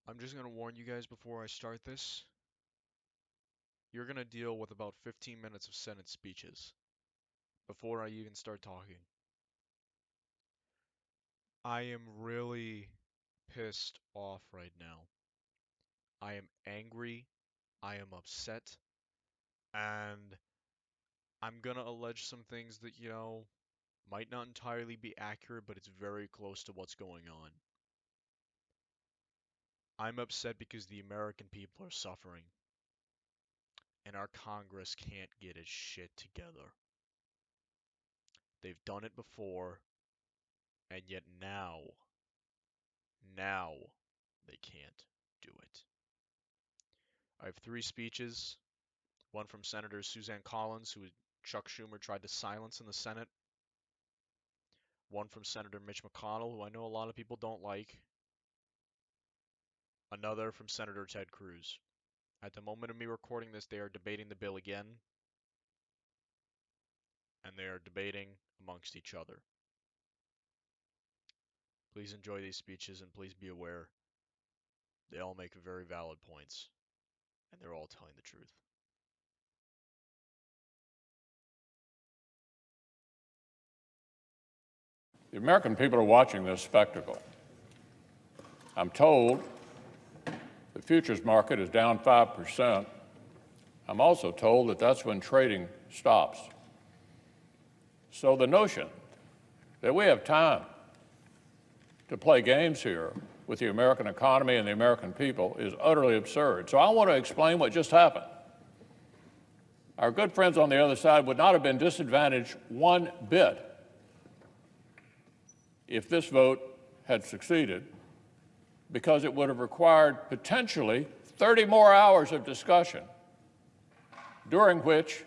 I'm just gonna warn you guys before I start this. You're gonna deal with about 15 minutes of Senate speeches before I even start talking. I am really pissed off right now. I am angry, I am upset, and I'm gonna allege some things that, might not entirely be accurate, but it's very close to what's going on. I'm upset because the American people are suffering, and our Congress can't get its shit together. They've done it before, and yet now, they can't do it. I have three speeches, one from Senator Suzanne Collins, who Chuck Schumer tried to silence in the Senate, one from Senator Mitch McConnell, who I know a lot of people don't like, another from Senator Ted Cruz. At the moment of me recording this, they are debating the bill again, and they are debating amongst each other. Please enjoy these speeches, and please be aware they all make very valid points, and they're all telling the truth. The American people are watching this spectacle. I'm told the futures market is down 5%. I'm also told that that's when trading stops. So the notion that we have time to play games here with the American economy and the American people is utterly absurd. So I want to explain what just happened. Our good friends on the other side would not have been disadvantaged one bit if this vote had succeeded, because it would have required potentially 30 more hours of discussion, during which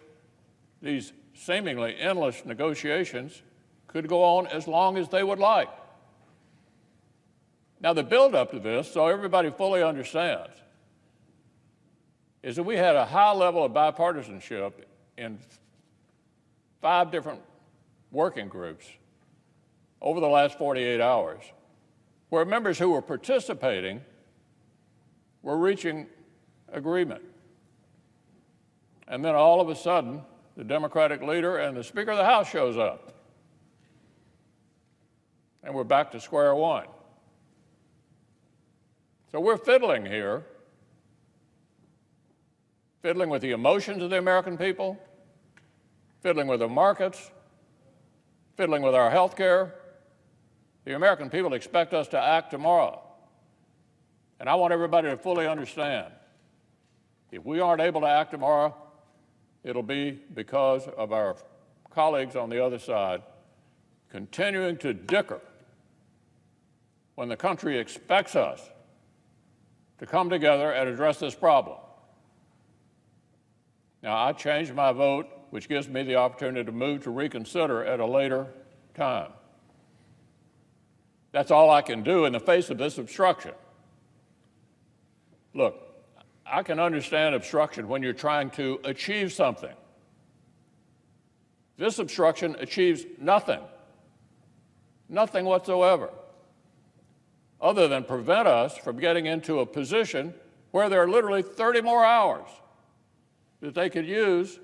these seemingly endless negotiations could go on as long as they would like. Now, the buildup to this, so everybody fully understands, is that we had a high level of bipartisanship in 5 different working groups over the last 48 hours, where members who were participating were reaching agreement. And then all of a sudden, the Democratic leader and the Speaker of the House shows up. And we're back to square one. So we're fiddling here, fiddling with the emotions of the American people, fiddling with the markets, fiddling with our health care. The American people expect us to act tomorrow. And I want everybody to fully understand, if we aren't able to act tomorrow, it'll be because of our colleagues on the other side continuing to dicker when the country expects us to come together and address this problem. Now, I changed my vote, which gives me the opportunity to move to reconsider at a later time. That's all I can do in the face of this obstruction. Look, I can understand obstruction when you're trying to achieve something. This obstruction achieves nothing whatsoever, other than prevent us from getting into a position where there are literally 30 more hours that they could use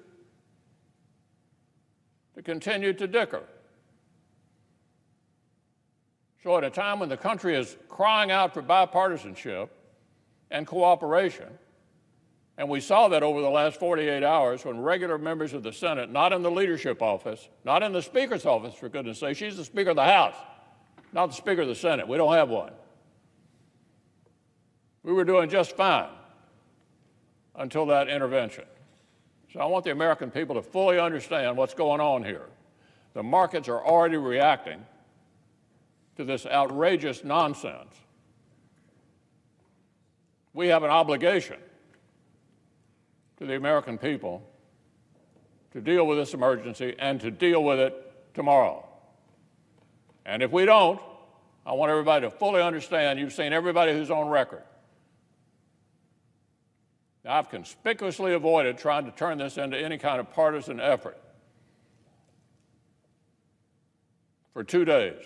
to continue to dicker. So at a time when the country is crying out for bipartisanship and cooperation, and we saw that over the last 48 hours when regular members of the Senate, not in the leadership office, not in the Speaker's office, for goodness sake, she's the Speaker of the House, not the Speaker of the Senate. We don't have one. We were doing just fine until that intervention. So I want the American people to fully understand what's going on here. The markets are already reacting to this outrageous nonsense. We have an obligation to the American people to deal with this emergency and to deal with it tomorrow. And if we don't, I want everybody to fully understand, you've seen everybody who's on record. Now, I've conspicuously avoided trying to turn this into any kind of partisan effort for 2 days.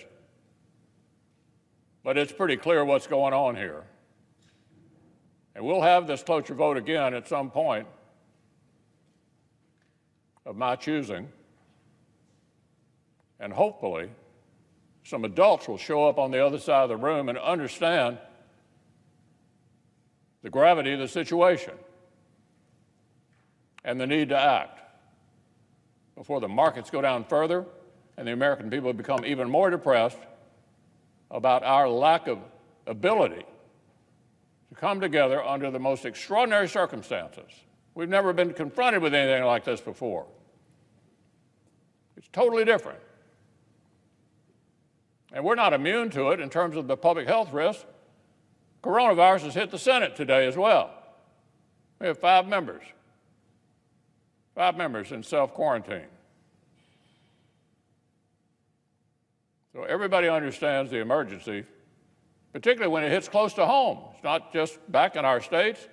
But it's pretty clear what's going on here. And we'll have this cloture vote again at some point of my choosing. And hopefully, some adults will show up on the other side of the room and understand the gravity of the situation and the need to act before the markets go down further and the American people become even more depressed about our lack of ability to come together under the most extraordinary circumstances. We've never been confronted with anything like this before. It's totally different. And we're not immune to it in terms of the public health risk. Coronavirus has hit the Senate today as well. We have 5 members in self-quarantine. So everybody understands the emergency, particularly when it hits close to home. It's not just back in our states,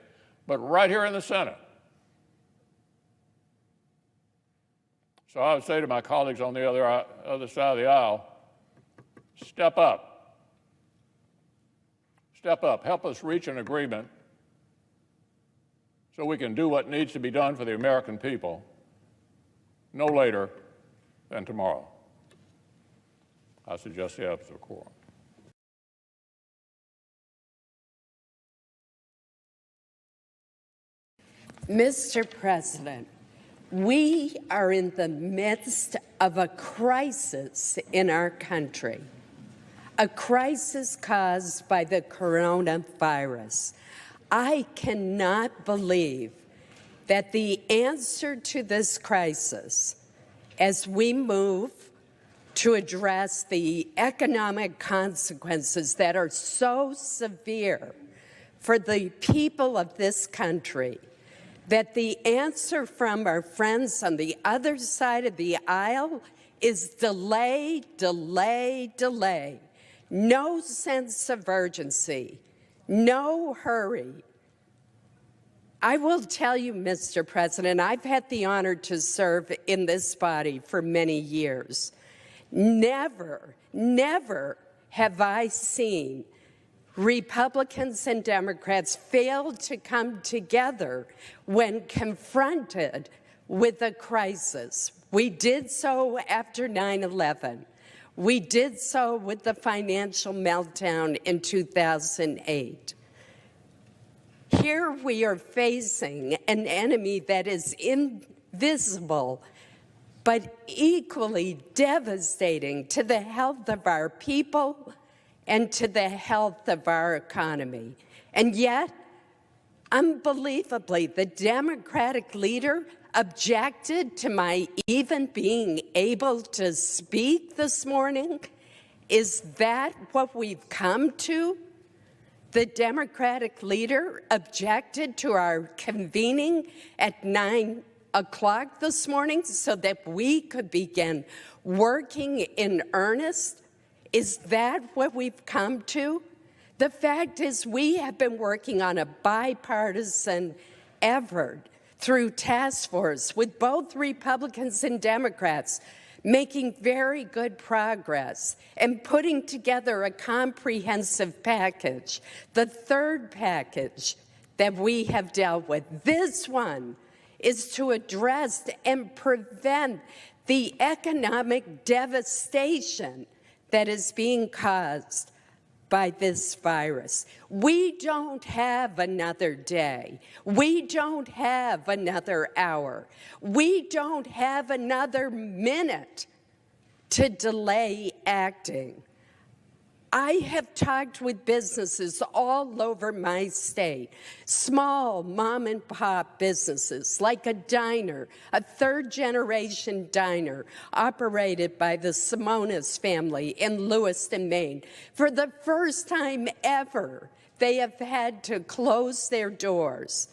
but right here in the Senate. So I would say to my colleagues on the other side of the aisle, step up. Step up. Help us reach an agreement so we can do what needs to be done for the American people no later than tomorrow. I suggest the absence of quorum. Mr. President, we are in the midst of a crisis in our country, a crisis caused by the coronavirus. I cannot believe that the answer to this crisis, as we move to address the economic consequences that are so severe for the people of this country, that the answer from our friends on the other side of the aisle is delay, delay, delay. No sense of urgency, no hurry. I will tell you, Mr. President, I've had the honor to serve in this body for many years. Never, never have I seen Republicans and Democrats fail to come together when confronted with a crisis. We did so after 9/11. We did so with the financial meltdown in 2008. Here we are facing an enemy that is invisible but equally devastating to the health of our people and to the health of our economy. And yet, unbelievably, the Democratic leader objected to my even being able to speak this morning. Is that what we've come to? The Democratic leader objected to our convening at 9 o'clock this morning so that we could begin working in earnest. Is that what we've come to? The fact is we have been working on a bipartisan effort through task force with both Republicans and Democrats, making very good progress and putting together a comprehensive package, the third package that we have dealt with. This one is to address and prevent the economic devastation that is being caused by this virus. We don't have another day. We don't have another hour. We don't have another minute to delay acting. I have talked with businesses all over my state, small mom and pop businesses like a diner, a third-generation diner operated by the Simonis family in Lewiston, Maine. For the first time ever, they have had to close their doors.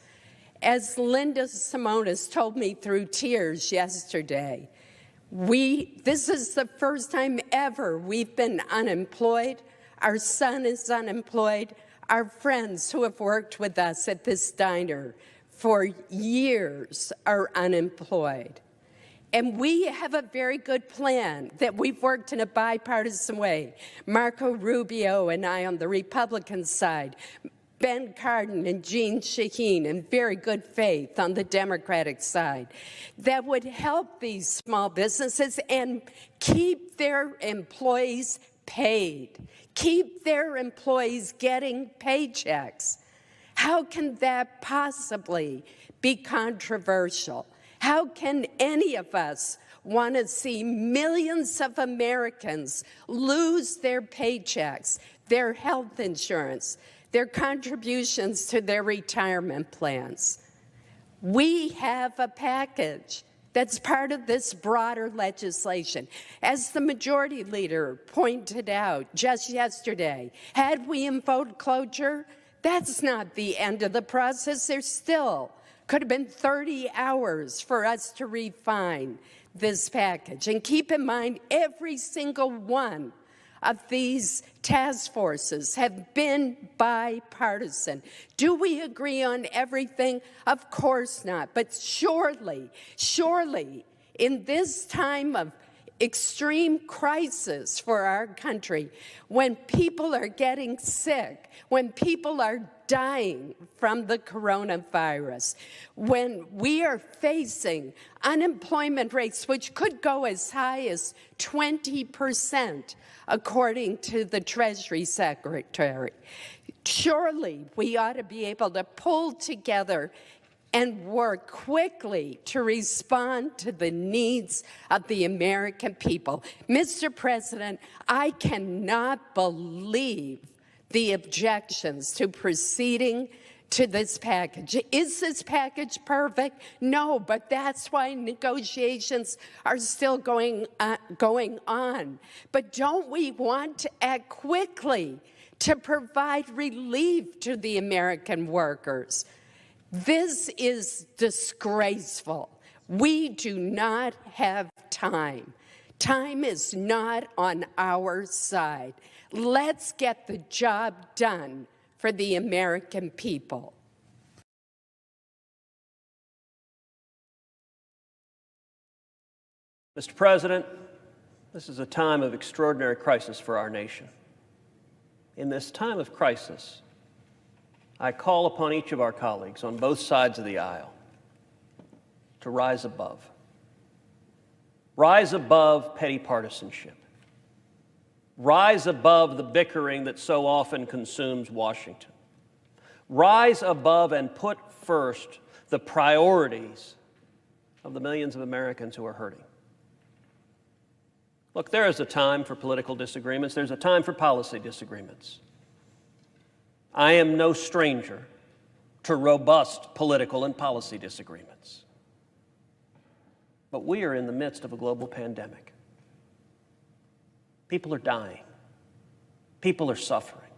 As Linda Simonis told me through tears yesterday, this is the first time ever we've been unemployed. Our son is unemployed. Our friends who have worked with us at this diner for years are unemployed. And we have a very good plan that we've worked in a bipartisan way. Marco Rubio and I on the Republican side, Ben Cardin and Jean Shaheen in very good faith on the Democratic side that would help these small businesses and keep their employees paid, keep their employees getting paychecks. How can that possibly be controversial? How can any of us want to see millions of Americans lose their paychecks, their health insurance, their contributions to their retirement plans? We have a package that's part of this broader legislation. As the majority leader pointed out just yesterday, had we invoked cloture, that's not the end of the process. There still could have been 30 hours for us to refine this package. And keep in mind, every single one of these task forces have been bipartisan. Do we agree on everything? Of course not. But surely, in this time of extreme crisis for our country, when people are getting sick, when people are dying from the coronavirus, when we are facing unemployment rates which could go as high as 20%, according to the Treasury Secretary, surely we ought to be able to pull together and work quickly to respond to the needs of the American people. Mr. President, I cannot believe the objections to proceeding to this package. Is this package perfect? No, but that's why negotiations are still going on. But don't we want to act quickly to provide relief to the American workers? This is disgraceful. We do not have time. Time is not on our side. Let's get the job done for the American people. Mr. President, this is a time of extraordinary crisis for our nation. In this time of crisis, I call upon each of our colleagues on both sides of the aisle to rise above. Rise above petty partisanship. Rise above the bickering that so often consumes Washington. Rise above and put first the priorities of the millions of Americans who are hurting. Look, there is a time for political disagreements. There's a time for policy disagreements. I am no stranger to robust political and policy disagreements. But we are in the midst of a global pandemic. People are dying. People are suffering.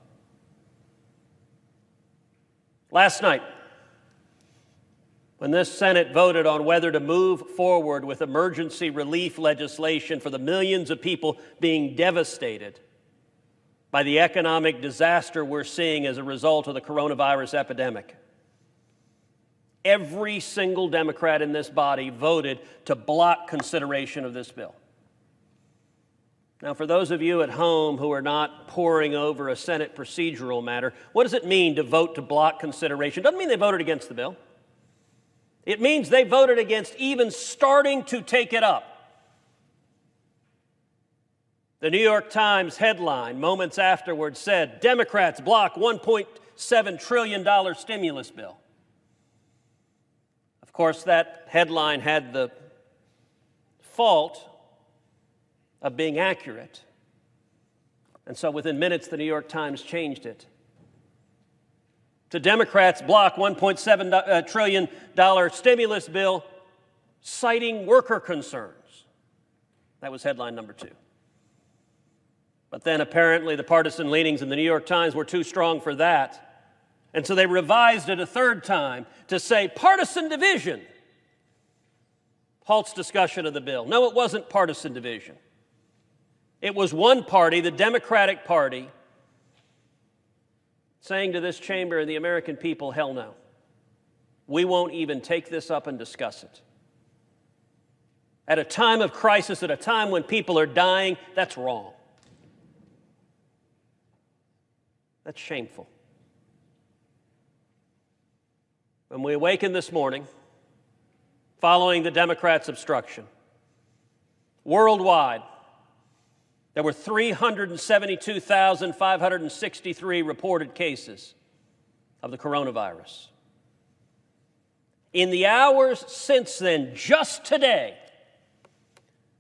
Last night, when this Senate voted on whether to move forward with emergency relief legislation for the millions of people being devastated by the economic disaster we're seeing as a result of the coronavirus epidemic, every single Democrat in this body voted to block consideration of this bill. Now, for those of you at home who are not poring over a Senate procedural matter, what does it mean to vote to block consideration? It doesn't mean they voted against the bill. It means they voted against even starting to take it up. The New York Times headline moments afterwards said, Democrats block $1.7 trillion stimulus bill. Of course, that headline had the fault of being accurate. And so within minutes, the New York Times changed it to Democrats block $1.7 trillion stimulus bill, citing worker concerns. That was headline number 2. But then apparently the partisan leanings in the New York Times were too strong for that. And so they revised it a third time to say partisan division halts discussion of the bill. No, it wasn't partisan division. It was one party, the Democratic Party, saying to this chamber and the American people, hell no. We won't even take this up and discuss it. At a time of crisis, at a time when people are dying, that's wrong. That's shameful. when we awakened this morning, following the Democrats' obstruction, worldwide, there were 372,563 reported cases of the coronavirus. In the hours since then, just today,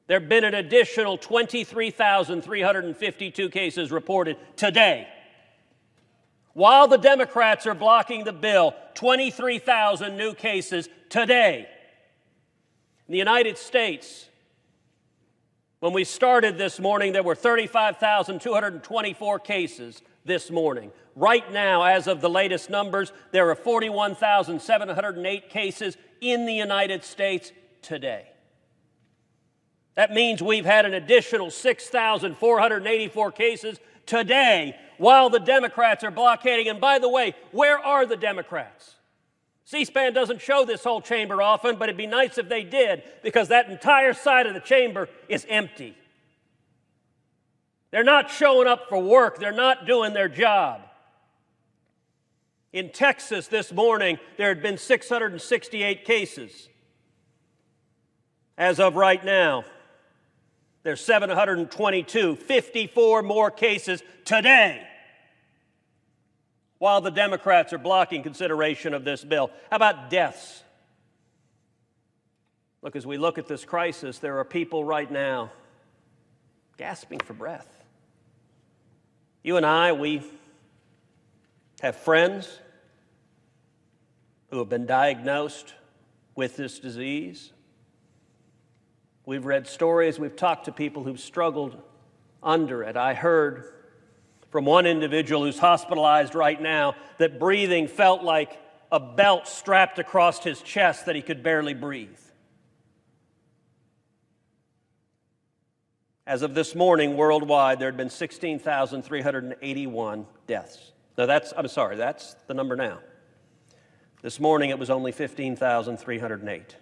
there have been an additional 23,352 cases reported today. While the Democrats are blocking the bill, 23,000 new cases today. In the United States, when we started this morning, there were 35,224 cases this morning. Right now, as of the latest numbers, there are 41,708 cases in the United States today. That means we've had an additional 6,484 cases today while the Democrats are blockading. And by the way, where are the Democrats? C-SPAN doesn't show this whole chamber often, but it'd be nice if they did, because that entire side of the chamber is empty. They're not showing up for work. They're not doing their job. In Texas this morning, there had been 668 cases. As of right now, there's 722, 54 more cases today, while the Democrats are blocking consideration of this bill. How about deaths? Look, as we look at this crisis, there are people right now gasping for breath. You and I, we have friends who have been diagnosed with this disease. We've read stories, we've talked to people who've struggled under it. I heard from one individual who's hospitalized right now that breathing felt like a belt strapped across his chest, that he could barely breathe. As of this morning, worldwide, there had been 16,381 deaths. Now that's the number now. This morning it was only 15,308.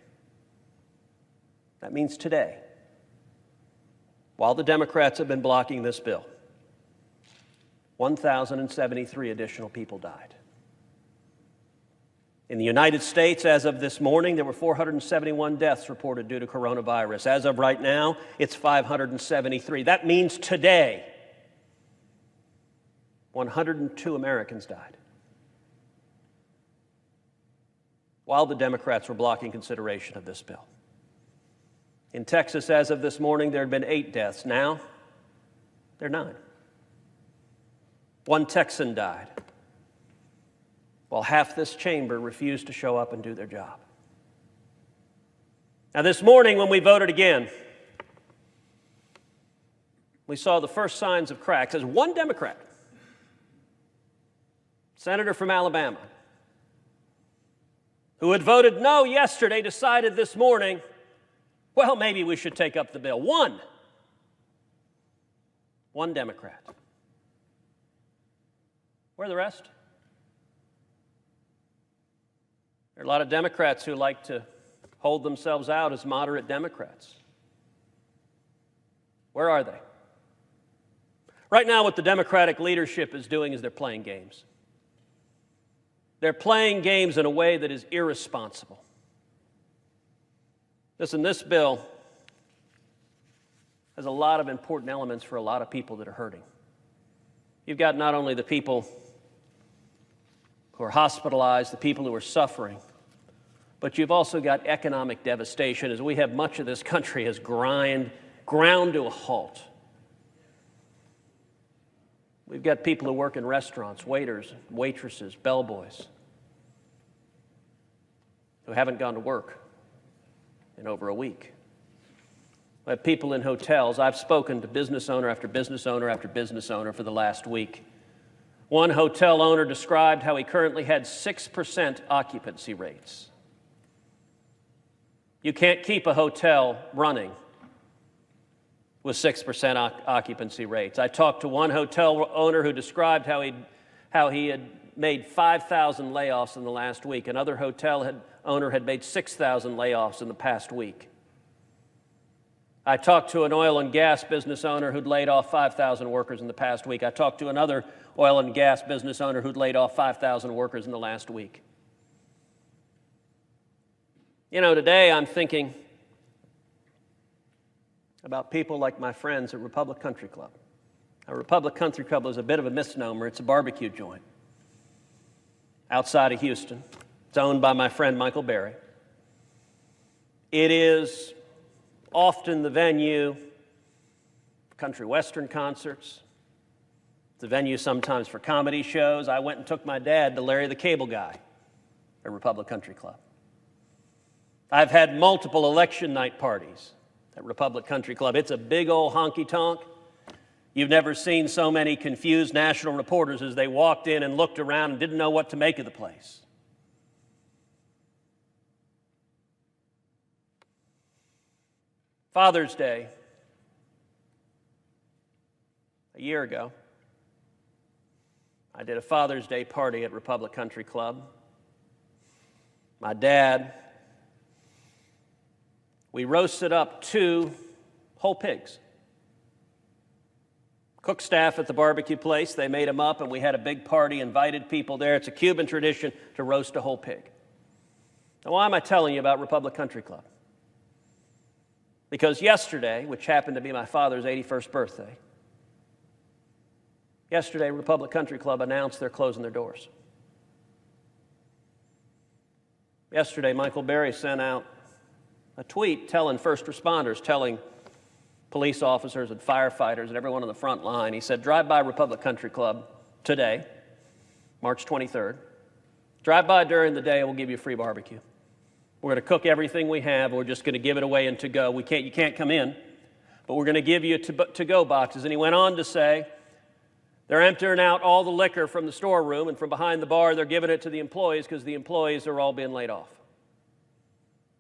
That means today, while the Democrats have been blocking this bill, 1,073 additional people died. In the United States, as of this morning, there were 471 deaths reported due to coronavirus. As of right now, it's 573. That means today, 102 Americans died, while the Democrats were blocking consideration of this bill. In Texas, as of this morning, there had been 8 deaths. Now, there are 9. One Texan died, while half this chamber refused to show up and do their job. Now, this morning, when we voted again, we saw the first signs of cracks as one Democrat, senator from Alabama, who had voted no yesterday, decided this morning, well, maybe we should take up the bill. One Democrat. Where are the rest? There are a lot of Democrats who like to hold themselves out as moderate Democrats. Where are they? Right now, what the Democratic leadership is doing is they're playing games. They're playing games in a way that is irresponsible. Listen, this bill has a lot of important elements for a lot of people that are hurting. You've got not only the people who are hospitalized, the people who are suffering, but you've also got economic devastation, as we have much of this country has ground to a halt. We've got people who work in restaurants, waiters, waitresses, bellboys, who haven't gone to work in over a week. I have people in hotels. I've spoken to business owner after business owner after business owner for the last week. One hotel owner described how he currently had 6% occupancy rates. You can't keep a hotel running with 6% occupancy rates. I talked to one hotel owner who described how he had made 5,000 layoffs in the last week. Another hotel owner had made 6,000 layoffs in the past week. I talked to an oil and gas business owner who'd laid off 5,000 workers in the past week. I talked to another oil and gas business owner who'd laid off 5,000 workers in the last week. You know, today I'm thinking about people like my friends at Republic Country Club. Now, Republic Country Club is a bit of a misnomer. It's a barbecue joint outside of Houston. It's owned by my friend Michael Berry. It is often the venue for country western concerts. It's a venue sometimes for comedy shows. I went and took my dad to Larry the Cable Guy at Republic Country Club. I've had multiple election night parties at Republic Country Club. It's a big old honky-tonk. You've never seen so many confused national reporters as they walked in and looked around and didn't know what to make of the place. Father's Day, a year ago, I did a Father's Day party at Republic Country Club. My dad, we roasted up 2 whole pigs. Cook staff at the barbecue place, they made them up, and we had a big party, invited people there. It's a Cuban tradition to roast a whole pig. Now, why am I telling you about Republic Country Club? Because yesterday, which happened to be my father's 81st birthday, yesterday Republic Country Club announced they're closing their doors. Yesterday, Michael Berry sent out a tweet telling first responders, telling police officers and firefighters and everyone on the front line. He said, drive by Republic Country Club today, March 23rd. Drive by during the day and we'll give you a free barbecue. We're going to cook everything we have. We're just going to give it away in to-go. You can't come in, but we're going to give you to-go boxes. And he went on to say, they're emptying out all the liquor from the storeroom, and from behind the bar, they're giving it to the employees because the employees are all being laid off.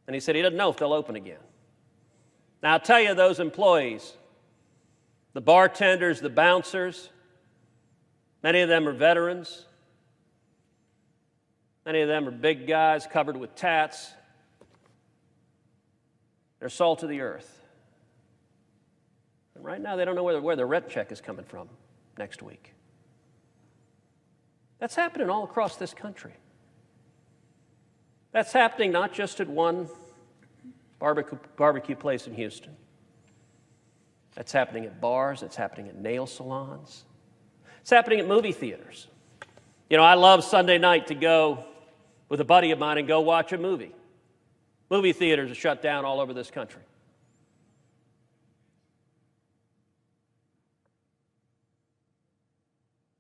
And he said he doesn't know if they'll open again. Now, I'll tell you, those employees, the bartenders, the bouncers, many of them are veterans. Many of them are big guys covered with tats. They're salt of the earth. And right now, they don't know where their rent check is coming from next week. That's happening all across this country. That's happening not just at one barbecue place in Houston. That's happening at bars. It's happening at nail salons. It's happening at movie theaters. You know, I love Sunday night to go with a buddy of mine and go watch a movie. Movie theaters are shut down all over this country.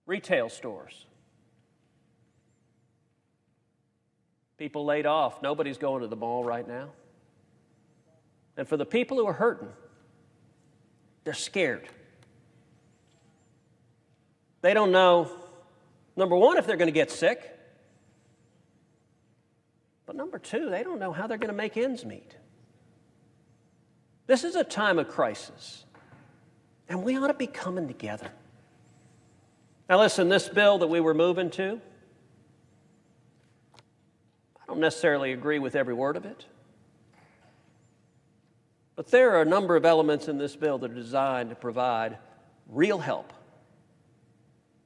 Retail stores. People laid off. Nobody's going to the mall right now. And for the people who are hurting, they're scared. They don't know, number one, if they're going to get sick. But number two, they don't know how they're going to make ends meet. This is a time of crisis, and we ought to be coming together. Now listen, this bill that we were moving to, I don't necessarily agree with every word of it, but there are a number of elements in this bill that are designed to provide real help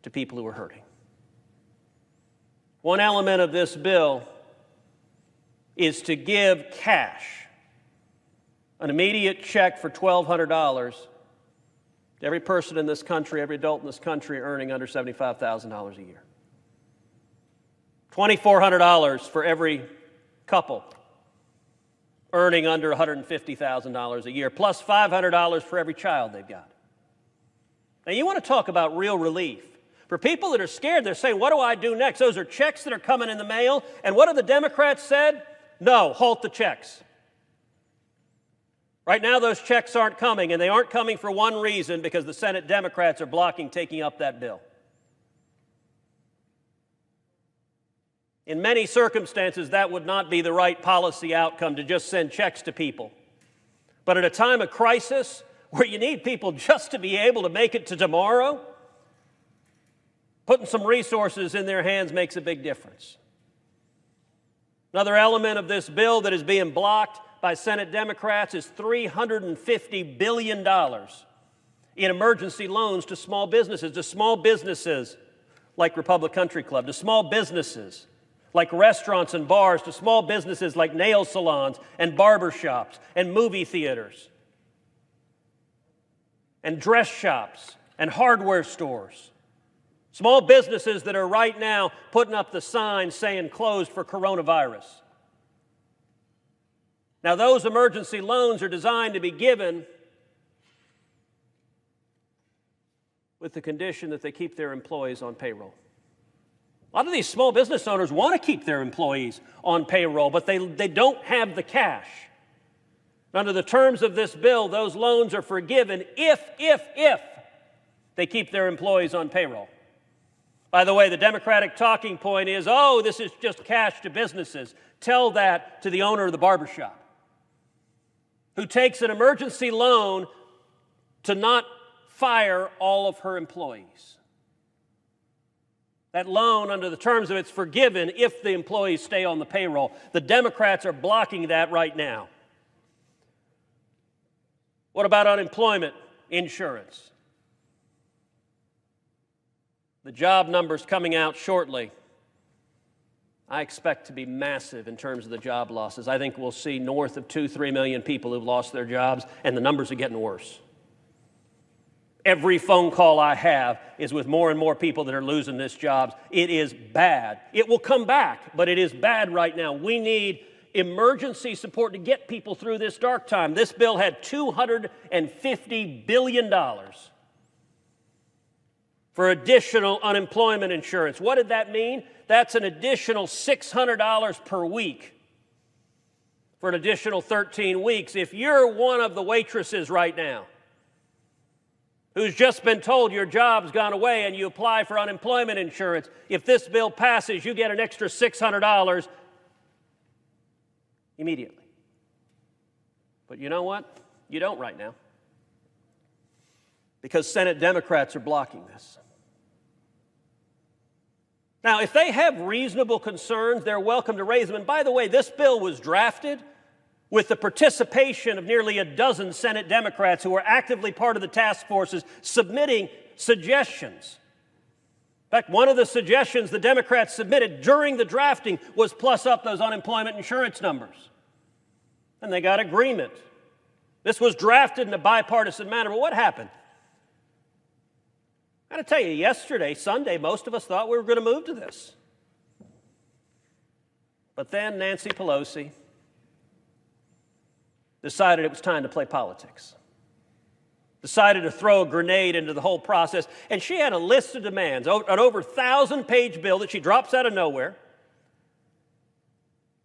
to people who are hurting. One element of this bill is to give cash, an immediate check for $1,200 to every person in this country, every adult in this country earning under $75,000 a year. $2,400 for every couple earning under $150,000 a year, plus $500 for every child they've got. Now, you want to talk about real relief. For people that are scared, they're saying, what do I do next? Those are checks that are coming in the mail. And what have the Democrats said? No, halt the checks. Right now, those checks aren't coming, and they aren't coming for one reason, because the Senate Democrats are blocking taking up that bill. In many circumstances, that would not be the right policy outcome to just send checks to people. But at a time of crisis, where you need people just to be able to make it to tomorrow, putting some resources in their hands makes a big difference. Another element of this bill that is being blocked by Senate Democrats is $350 billion in emergency loans to small businesses like Republic Country Club, to small businesses like restaurants and bars, to small businesses like nail salons and barber shops and movie theaters and dress shops and hardware stores. Small businesses that are right now putting up the signs saying closed for coronavirus. Now, those emergency loans are designed to be given with the condition that they keep their employees on payroll. A lot of these small business owners want to keep their employees on payroll, but they don't have the cash. Under the terms of this bill, those loans are forgiven if they keep their employees on payroll. By the way, the Democratic talking point is, oh, this is just cash to businesses. Tell that to the owner of the barbershop who takes an emergency loan to not fire all of her employees. That loan, under the terms of it's forgiven if the employees stay on the payroll. The Democrats are blocking that right now. What about unemployment insurance? The job numbers coming out shortly, I expect to be massive in terms of the job losses. I think we'll see north of 2-3 million people who've lost their jobs, and the numbers are getting worse. Every phone call I have is with more and more people that are losing their jobs. It is bad. It will come back, but it is bad right now. We need support to get people through this dark time. This bill had $250 billion for additional unemployment insurance. What did that mean? That's an additional $600 per week for an additional 13 weeks. If you're one of the waitresses right now who's just been told your job's gone away and you apply for unemployment insurance, if this bill passes, you get an extra $600 immediately. But you know what? You don't right now, because Senate Democrats are blocking this. Now, if they have reasonable concerns, they're welcome to raise them. And by the way, this bill was drafted with the participation of nearly a dozen Senate Democrats who are actively part of the task forces submitting suggestions. In fact, one of the suggestions the Democrats submitted during the drafting was plus up those unemployment insurance numbers. And they got agreement. This was drafted in a bipartisan manner. But what happened? I got to tell you, yesterday, Sunday, most of us thought we were going to move to this. But then Nancy Pelosi decided it was time to play politics. Decided to throw a grenade into the whole process. And she had a list of demands, an over 1,000-page bill that she drops out of nowhere.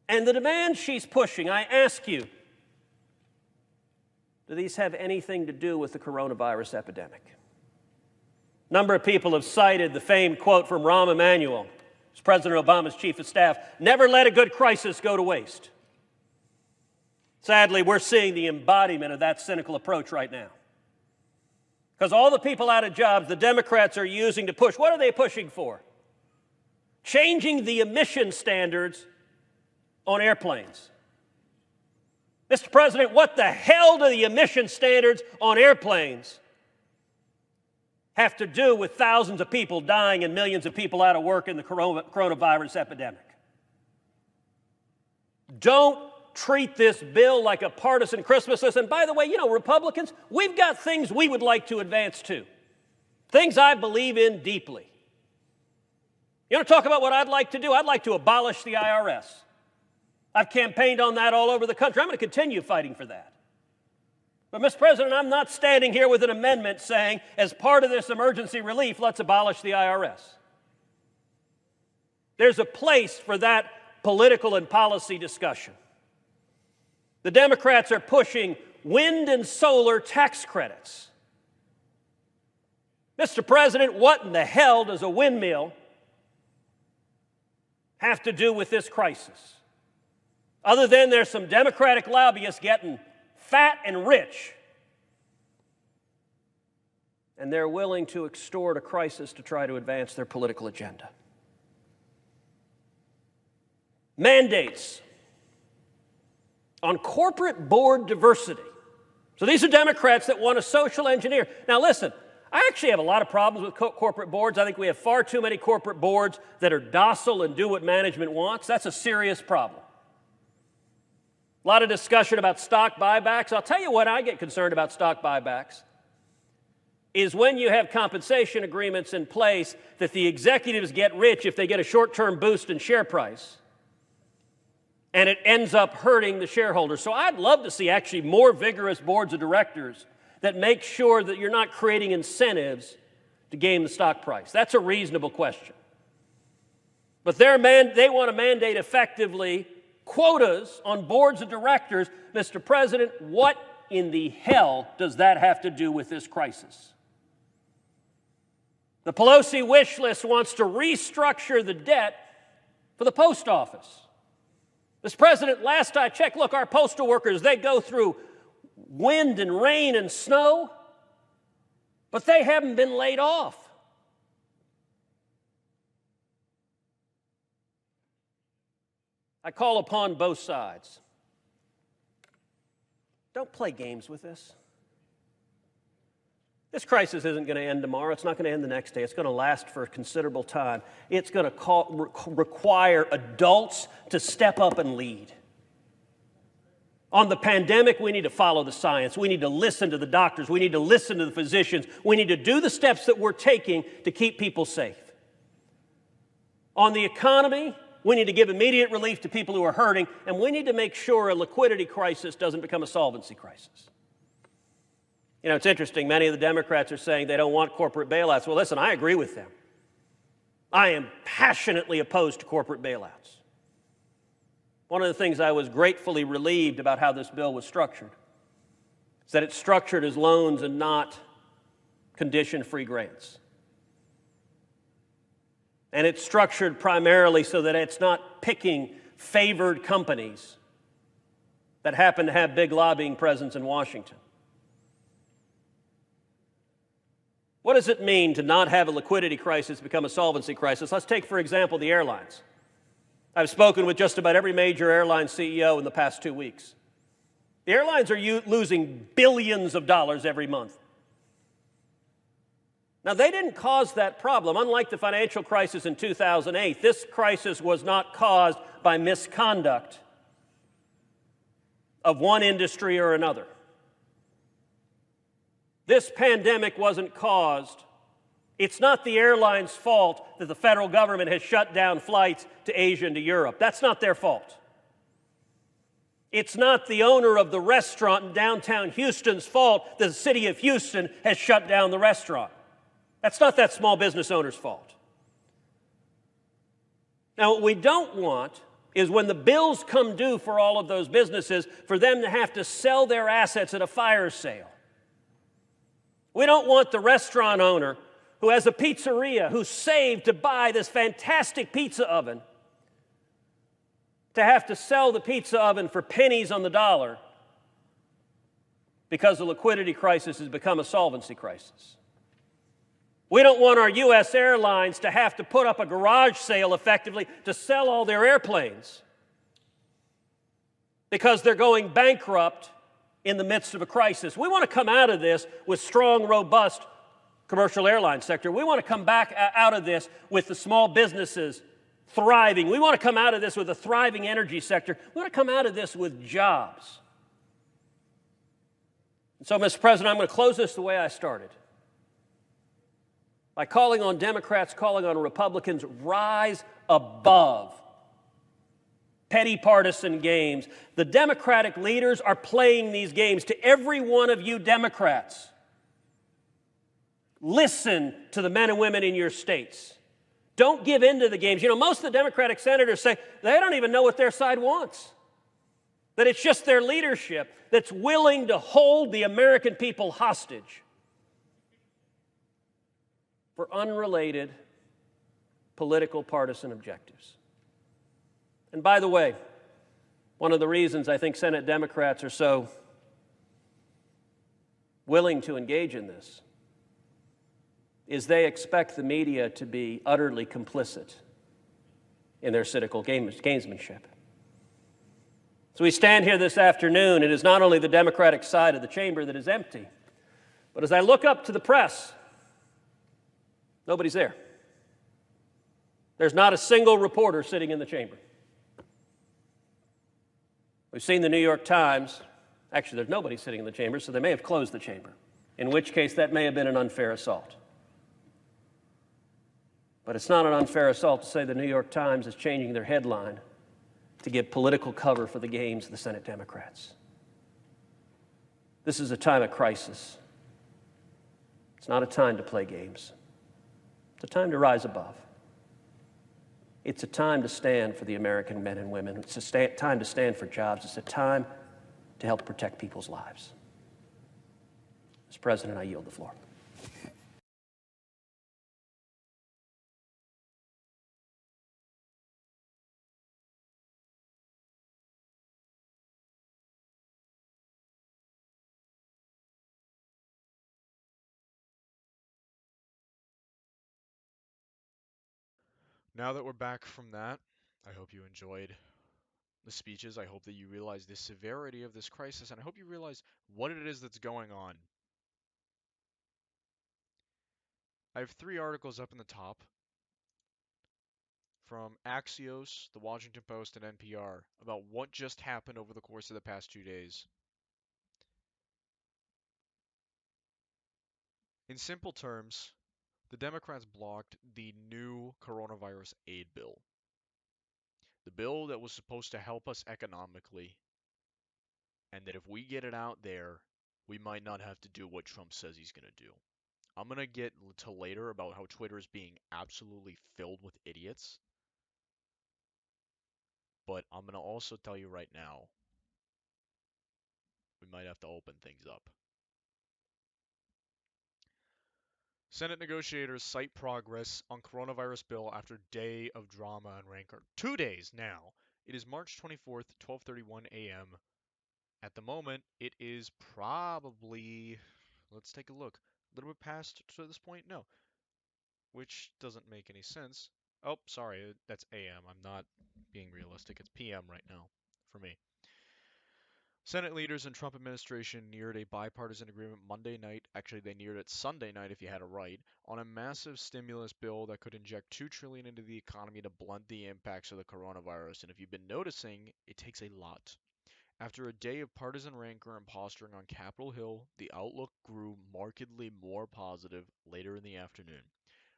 And the demands she's pushing, I ask you, do these have anything to do with the coronavirus epidemic? A number of people have cited the famed quote from Rahm Emanuel, who's President Obama's chief of staff, "Never let a good crisis go to waste." Sadly, we're seeing the embodiment of that cynical approach right now. Because all the people out of jobs the Democrats are using to push, what are they pushing for? Changing the emission standards on airplanes. Mr. President, what the hell do the emission standards on airplanes have to do with thousands of people dying and millions of people out of work in the coronavirus epidemic? Don't treat this bill like a partisan Christmas list. And by the way, Republicans, we've got things we would like to advance too. Things I believe in deeply. You want to talk about what I'd like to do? I'd like to abolish the IRS. I've campaigned on that all over the country. I'm going to continue fighting for that. But, Mr. President, I'm not standing here with an amendment saying, as part of this emergency relief, let's abolish the IRS. There's a place for that political and policy discussion. The Democrats are pushing wind and solar tax credits. Mr. President, what in the hell does a windmill have to do with this crisis? Other than there's some Democratic lobbyists getting fat and rich, and they're willing to extort a crisis to try to advance their political agenda. Mandates on corporate board diversity. So these are Democrats that want to social engineer. Now listen, I actually have a lot of problems with corporate boards. I think we have far too many corporate boards that are docile and do what management wants. That's a serious problem. A lot of discussion about stock buybacks. I'll tell you what I get concerned about stock buybacks is when you have compensation agreements in place that the executives get rich if they get a short-term boost in share price, and it ends up hurting the shareholders. So I'd love to see actually more vigorous boards of directors that make sure that you're not creating incentives to game the stock price. That's a reasonable question. But they want to mandate effectively quotas on boards of directors. Mr. President, what in the hell does that have to do with this crisis? The Pelosi wish list wants to restructure the debt for the post office. Mr. President, last I checked, look, our postal workers, they go through wind and rain and snow, but they haven't been laid off. I call upon both sides. Don't play games with this. This crisis isn't going to end tomorrow. It's not going to end the next day. It's going to last for a considerable time. It's going to require adults to step up and lead. On the pandemic, we need to follow the science. We need to listen to the doctors. We need to listen to the physicians. We need to do the steps that we're taking to keep people safe. On the economy, we need to give immediate relief to people who are hurting, and we need to make sure a liquidity crisis doesn't become a solvency crisis. You know, it's interesting. Many of the Democrats are saying they don't want corporate bailouts. Well, listen, I agree with them. I am passionately opposed to corporate bailouts. One of the things I was gratefully relieved about how this bill was structured is that it's structured as loans and not condition-free grants. And it's structured primarily so that it's not picking favored companies that happen to have big lobbying presence in Washington. What does it mean to not have a liquidity crisis become a solvency crisis? Let's take, for example, the airlines. I've spoken with just about every major airline CEO in the past 2 weeks. The airlines are losing billions of dollars every month. Now, they didn't cause that problem. Unlike the financial crisis in 2008, this crisis was not caused by misconduct of one industry or another. This pandemic wasn't caused. It's not the airline's fault that the federal government has shut down flights to Asia and to Europe. That's not their fault. It's not the owner of the restaurant in downtown Houston's fault that the city of Houston has shut down the restaurant. That's not that small business owner's fault. Now, what we don't want is when the bills come due for all of those businesses, for them to have to sell their assets at a fire sale. We don't want the restaurant owner who has a pizzeria who saved to buy this fantastic pizza oven to have to sell the pizza oven for pennies on the dollar because the liquidity crisis has become a solvency crisis. We don't want our U.S. airlines to have to put up a garage sale effectively to sell all their airplanes because they're going bankrupt in the midst of a crisis. We want to come out of this with strong, robust commercial airline sector. We want to come back out of this with the small businesses thriving. We want to come out of this with a thriving energy sector. We want to come out of this with jobs. And so, Mr. President, I'm going to close this the way I started, by calling on Democrats, calling on Republicans, rise above petty partisan games. The Democratic leaders are playing these games. To every one of you Democrats, listen to the men and women in your states. Don't give in to the games. You know, most of the Democratic senators say they don't even know what their side wants, that it's just their leadership that's willing to hold the American people hostage for unrelated political partisan objectives. And by the way, one of the reasons I think Senate Democrats are so willing to engage in this is they expect the media to be utterly complicit in their cynical gamesmanship. So we stand here this afternoon, it is not only the Democratic side of the chamber that is empty, but as I look up to the press, Nobody's there. There's not a single reporter sitting in the chamber. We've seen the New York Times. Actually, there's nobody sitting in the chamber, so they may have closed the chamber, in which case that may have been an unfair assault. But it's not an unfair assault to say the New York Times is changing their headline to give political cover for the games of the Senate Democrats. This is a time of crisis. It's not a time to play games. It's a time to rise above. It's a time to stand for the American men and women. It's a time to stand for jobs. It's a time to help protect people's lives. Mr. President, I yield the floor. Now that we're back from that, I hope you enjoyed the speeches. I hope that you realize the severity of this crisis, and I hope you realize what it is that's going on. I have 3 articles up in the top from Axios, The Washington Post, and NPR about what just happened over the course of the past 2 days. In simple terms, the Democrats blocked the new coronavirus aid bill. The bill that was supposed to help us economically, and that if we get it out there, we might not have to do what Trump says he's going to do. I'm going to get to later about how Twitter is being absolutely filled with idiots, but I'm going to also tell you right now, we might have to open things up. Senate negotiators cite progress on coronavirus bill after day of drama and rancor. 2 days now. It is March 24th, 12:31 a.m. At the moment, it is probably, let's take a look, a little bit past to this point? No, which doesn't make any sense. Oh, sorry, that's AM. I'm not being realistic. It's PM right now for me. Senate leaders and Trump administration neared a bipartisan agreement Monday night. Actually, they neared it Sunday night if you had it right, on a massive stimulus bill that could inject $2 trillion into the economy to blunt the impacts of the coronavirus. And if you've been noticing, it takes a lot. After a day of partisan rancor and posturing on Capitol Hill, the outlook grew markedly more positive later in the afternoon,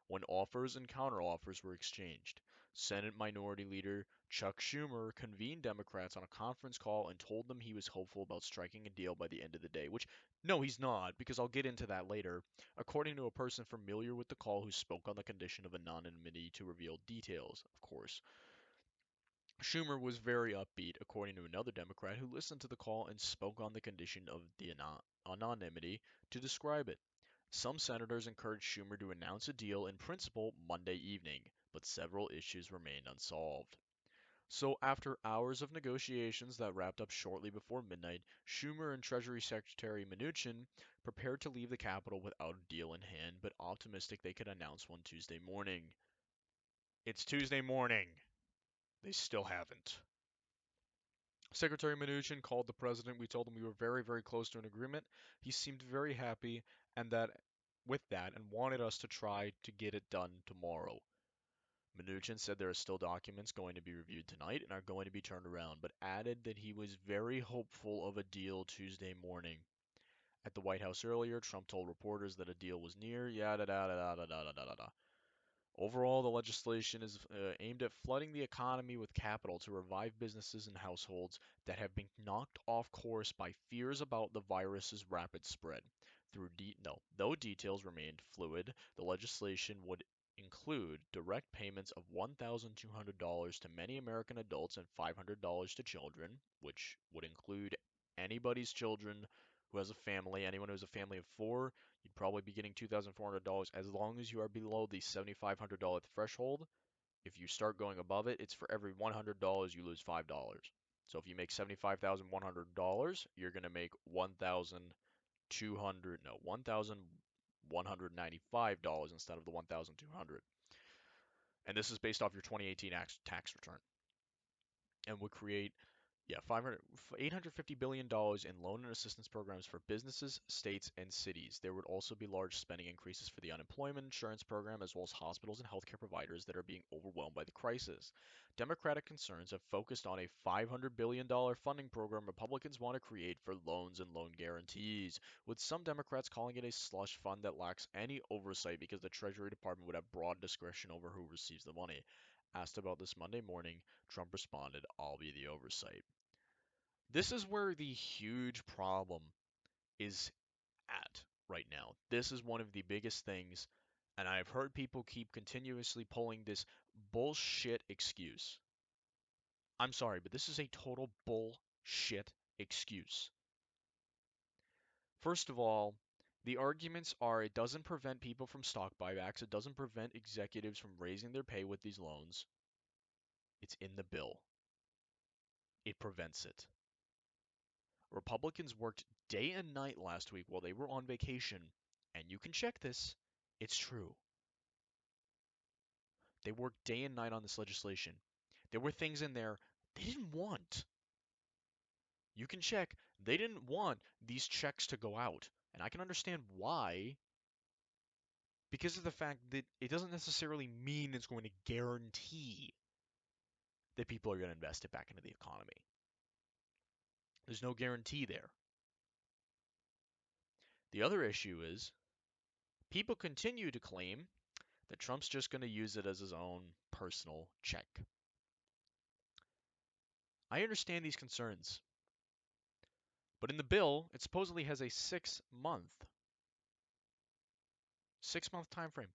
when offers and counteroffers were exchanged. Senate Minority Leader Chuck Schumer convened Democrats on a conference call and told them he was hopeful about striking a deal by the end of the day, which, no, he's not, because I'll get into that later, according to a person familiar with the call who spoke on the condition of anonymity to reveal details, of course. Schumer was very upbeat, according to another Democrat who listened to the call and spoke on the condition of the anonymity to describe it. Some senators encouraged Schumer to announce a deal in principle Monday evening, but several issues remained unsolved. So, after hours of negotiations that wrapped up shortly before midnight, Schumer and Treasury Secretary Mnuchin prepared to leave the Capitol without a deal in hand, but optimistic they could announce one Tuesday morning. It's Tuesday morning. They still haven't. Secretary Mnuchin called the president. We told him we were very, very close to an agreement. He seemed very happy and that with that and wanted us to try to get it done tomorrow. Mnuchin said there are still documents going to be reviewed tonight and are going to be turned around, but added that he was very hopeful of a deal Tuesday morning. At the White House earlier, Trump told reporters that a deal was near, yada da da da da da da da. Overall, the legislation is aimed at flooding the economy with capital to revive businesses and households that have been knocked off course by fears about the virus's rapid spread. Though details remained fluid, the legislation would include direct payments of $1,200 to many American adults and $500 to children, which would include anybody's children who has a family, anyone who has a family of four. You'd probably be getting $2,400 as long as you are below the $7,500 threshold. If you start going above it, it's for every $100 you lose $5. So if you make $75,100, you're going to make $1,195 instead of the 1,200. And this is based off your 2018 tax return and would create Yeah, 500, $850 billion in loan and assistance programs for businesses, states, and cities. There would also be large spending increases for the unemployment insurance program, as well as hospitals and healthcare providers that are being overwhelmed by the crisis. Democratic concerns have focused on a $500 billion funding program Republicans want to create for loans and loan guarantees, with some Democrats calling it a slush fund that lacks any oversight because the Treasury Department would have broad discretion over who receives the money. Asked about this Monday morning, Trump responded, "I'll be the oversight." This is where the huge problem is at right now. This is one of the biggest things, and I've heard people keep continuously pulling this bullshit excuse. I'm sorry, but this is a total bullshit excuse. First of all, the arguments are it doesn't prevent people from stock buybacks, it doesn't prevent executives from raising their pay with these loans. It's in the bill. It prevents it. Republicans worked day and night last week while they were on vacation, and you can check this. It's true. They worked day and night on this legislation. There were things in there they didn't want. You can check. They didn't want these checks to go out. And I can understand why, because of the fact that it doesn't necessarily mean it's going to guarantee that people are going to invest it back into the economy. There's no guarantee there. The other issue is people continue to claim that Trump's just going to use it as his own personal check. I understand these concerns, but in the bill, it supposedly has a 6-month time frame.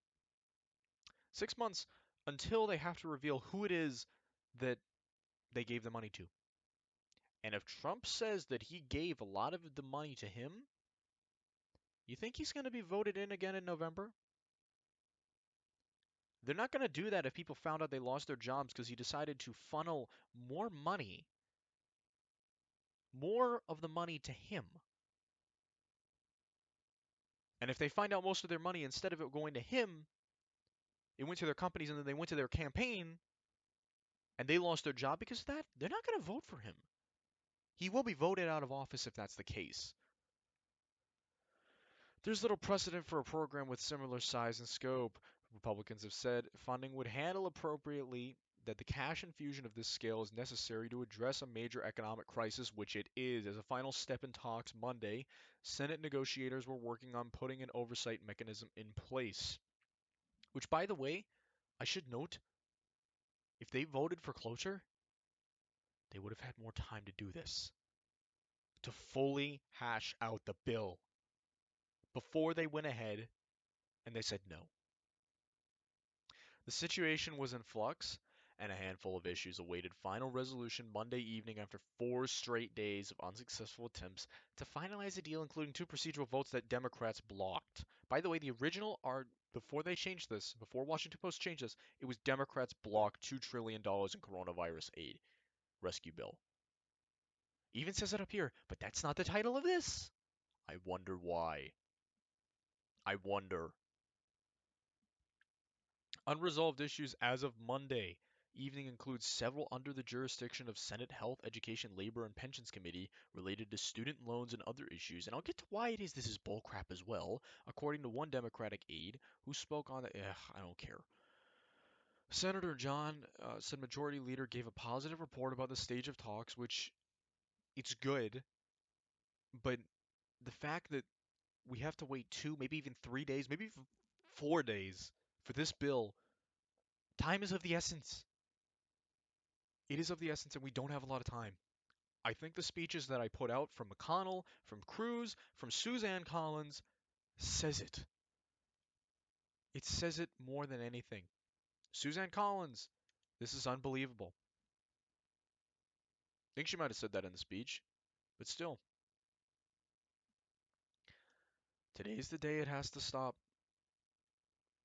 6 months until they have to reveal who it is that they gave the money to. And if Trump says that he gave a lot of the money to him, you think he's going to be voted in again in November? They're not going to do that if people found out they lost their jobs because he decided to funnel more money, more of the money to him. And if they find out most of their money, instead of it going to him, it went to their companies and then they went to their campaign and they lost their job because of that, they're not going to vote for him. He will be voted out of office if that's the case. There's little precedent for a program with similar size and scope. Republicans have said funding would handle appropriately, that the cash infusion of this scale is necessary to address a major economic crisis, which it is. As a final step in talks Monday, Senate negotiators were working on putting an oversight mechanism in place. Which, by the way, I should note, if they voted for cloture, they would have had more time to do this, to fully hash out the bill before they went ahead and they said no. The situation was in flux, and a handful of issues awaited final resolution Monday evening after 4 straight days of unsuccessful attempts to finalize a deal, including 2 procedural votes that Democrats blocked. By the way, the original are before they changed this, before Washington Post changed this, it was Democrats blocked $2 trillion in coronavirus aid rescue bill. Even says it up here, but that's not the title of this. I wonder why. I wonder. Unresolved issues as of Monday evening include several under the jurisdiction of Senate Health, Education, Labor, and Pensions Committee related to student loans and other issues. And I'll get to why it is this is bullcrap as well, according to one Democratic aide who spoke on the. I don't care. Senator John said Majority Leader gave a positive report about the stage of talks, which it's good, but the fact that we have to wait 2, maybe even 3 days, maybe even 4 days for this bill, time is of the essence. It is of the essence, and we don't have a lot of time. I think the speeches that I put out from McConnell, from Cruz, from Suzanne Collins says it. It says it more than anything. Suzanne Collins, this is unbelievable. I think she might have said that in the speech, but still, today's the day it has to stop.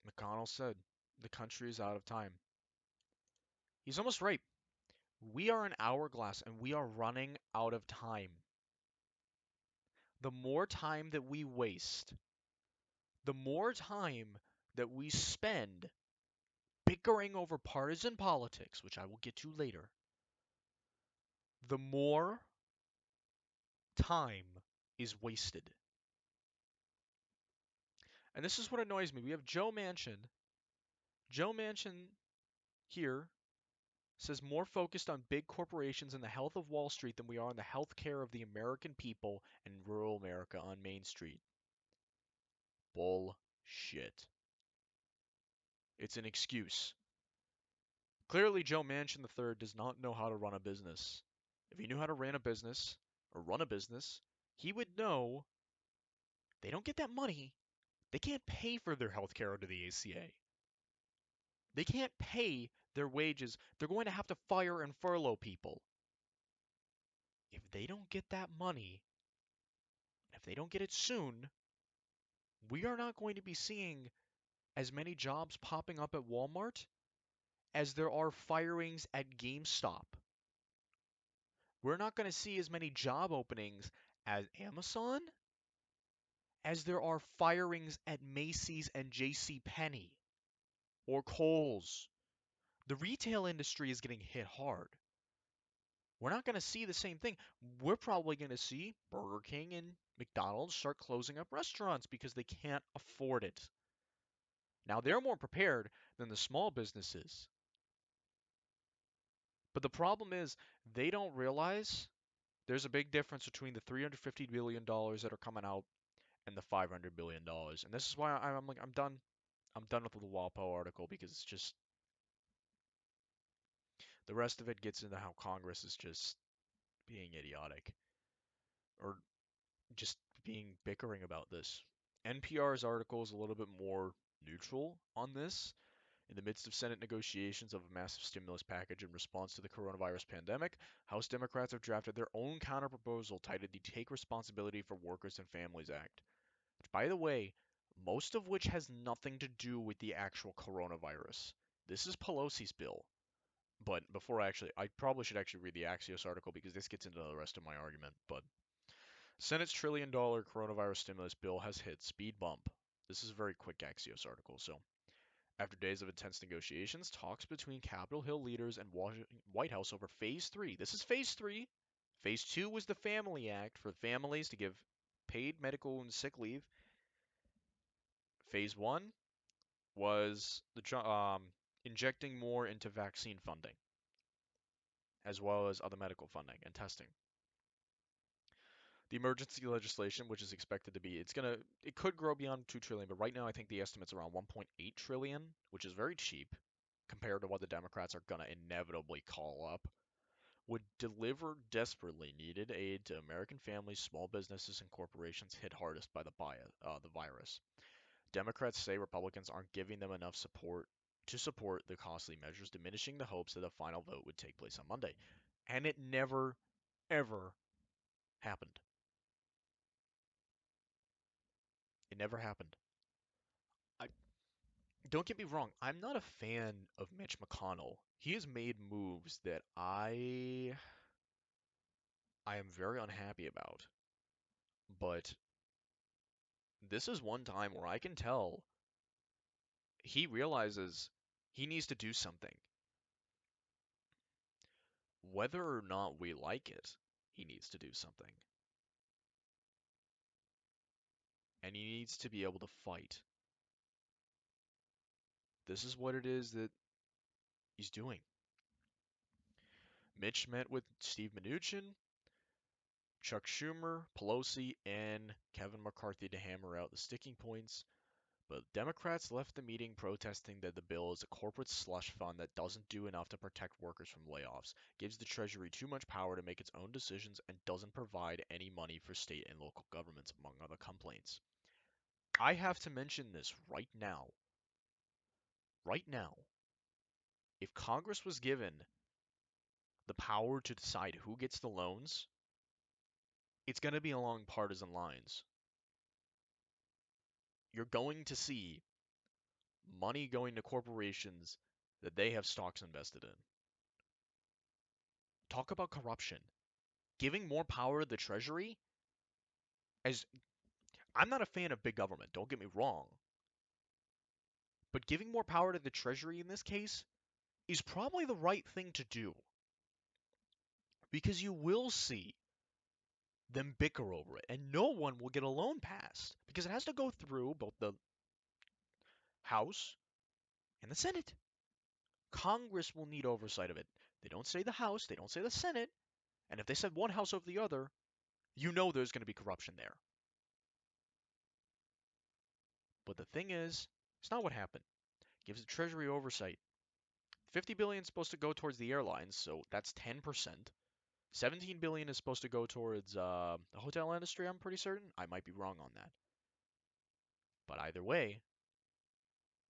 McConnell said the country is out of time. He's almost right. We are an hourglass and we are running out of time. The more time that we waste, the more time that we spend bickering over partisan politics, which I will get to later, the more time is wasted. And this is what annoys me. We have Joe Manchin. Joe Manchin here says more focused on big corporations and the health of Wall Street than we are on the health care of the American people and rural America on Main Street. Bullshit. It's an excuse. Clearly, Joe Manchin III does not know how to run a business. If he knew how to run a business or run a business, he would know they don't get that money. They can't pay for their health care under the ACA. They can't pay their wages. They're going to have to fire and furlough people. If they don't get that money, if they don't get it soon, we are not going to be seeing as many jobs popping up at Walmart as there are firings at GameStop. We're not going to see as many job openings at Amazon as there are firings at Macy's and J.C. Penney or Kohl's. The retail industry is getting hit hard. We're not going to see the same thing. We're probably going to see Burger King and McDonald's start closing up restaurants because they can't afford it. Now, they're more prepared than the small businesses. But the problem is they don't realize there's a big difference between the $350 billion that are coming out and the $500 billion. And this is why I'm like, I'm done. I'm done with the WAPO article because it's just the rest of it gets into how Congress is just being idiotic or just being bickering about this. NPR's article is a little bit more neutral on this. In the midst of Senate negotiations of a massive stimulus package in response to the coronavirus pandemic, House Democrats have drafted their own counterproposal titled the Take Responsibility for Workers and Families Act, which, by the way, most of which has nothing to do with the actual coronavirus. This is Pelosi's bill. But I probably should actually read the Axios article because this gets into the rest of my argument. But Senate's $1 trillion coronavirus stimulus bill has hit speed bump. This is a very quick Axios article. So, after days of intense negotiations, talks between Capitol Hill leaders and White House over Phase 3. This is Phase 3. Phase 2 was the Family Act for families to give paid medical and sick leave. Phase 1 was injecting more into vaccine funding, as well as other medical funding and testing. The emergency legislation, which is expected to be, it could grow beyond 2 trillion, but right now I think the estimate's around 1.8 trillion, which is very cheap compared to what the Democrats are gonna inevitably call up, would deliver desperately needed aid to American families, small businesses, and corporations hit hardest by the virus. Democrats say Republicans aren't giving them enough support to support the costly measures, diminishing the hopes that a final vote would take place on Monday. And it never, ever happened. It never happened. I Don't get me wrong, I'm not a fan of Mitch McConnell. He has made moves that I am very unhappy about. But this is one time where I can tell he realizes he needs to do something. Whether or not we like it, he needs to do something. And he needs to be able to fight. This is what it is that he's doing. Mitch met with Steve Mnuchin, Chuck Schumer, Pelosi, and Kevin McCarthy to hammer out the sticking points. But Democrats left the meeting protesting that the bill is a corporate slush fund that doesn't do enough to protect workers from layoffs, gives the Treasury too much power to make its own decisions, and doesn't provide any money for state and local governments, among other complaints. I have to mention this right now. Right now. If Congress was given the power to decide who gets the loans, it's going to be along partisan lines. You're going to see money going to corporations that they have stocks invested in. Talk about corruption. Giving more power to the Treasury, as I'm not a fan of big government, don't get me wrong, but giving more power to the Treasury in this case is probably the right thing to do. because you will see them bicker over it, and no one will get a loan passed because it has to go through both the House and the Senate. Congress will need oversight of it. They don't say the House, they don't say the Senate, and if they said one house over the other, you know there's going to be corruption there. But the thing is, it's not what happened. It gives the Treasury oversight. 50 billion is supposed to go towards the airlines, so that's 10%. 17 billion is supposed to go towards the hotel industry, I'm pretty certain. I might be wrong on that. But either way,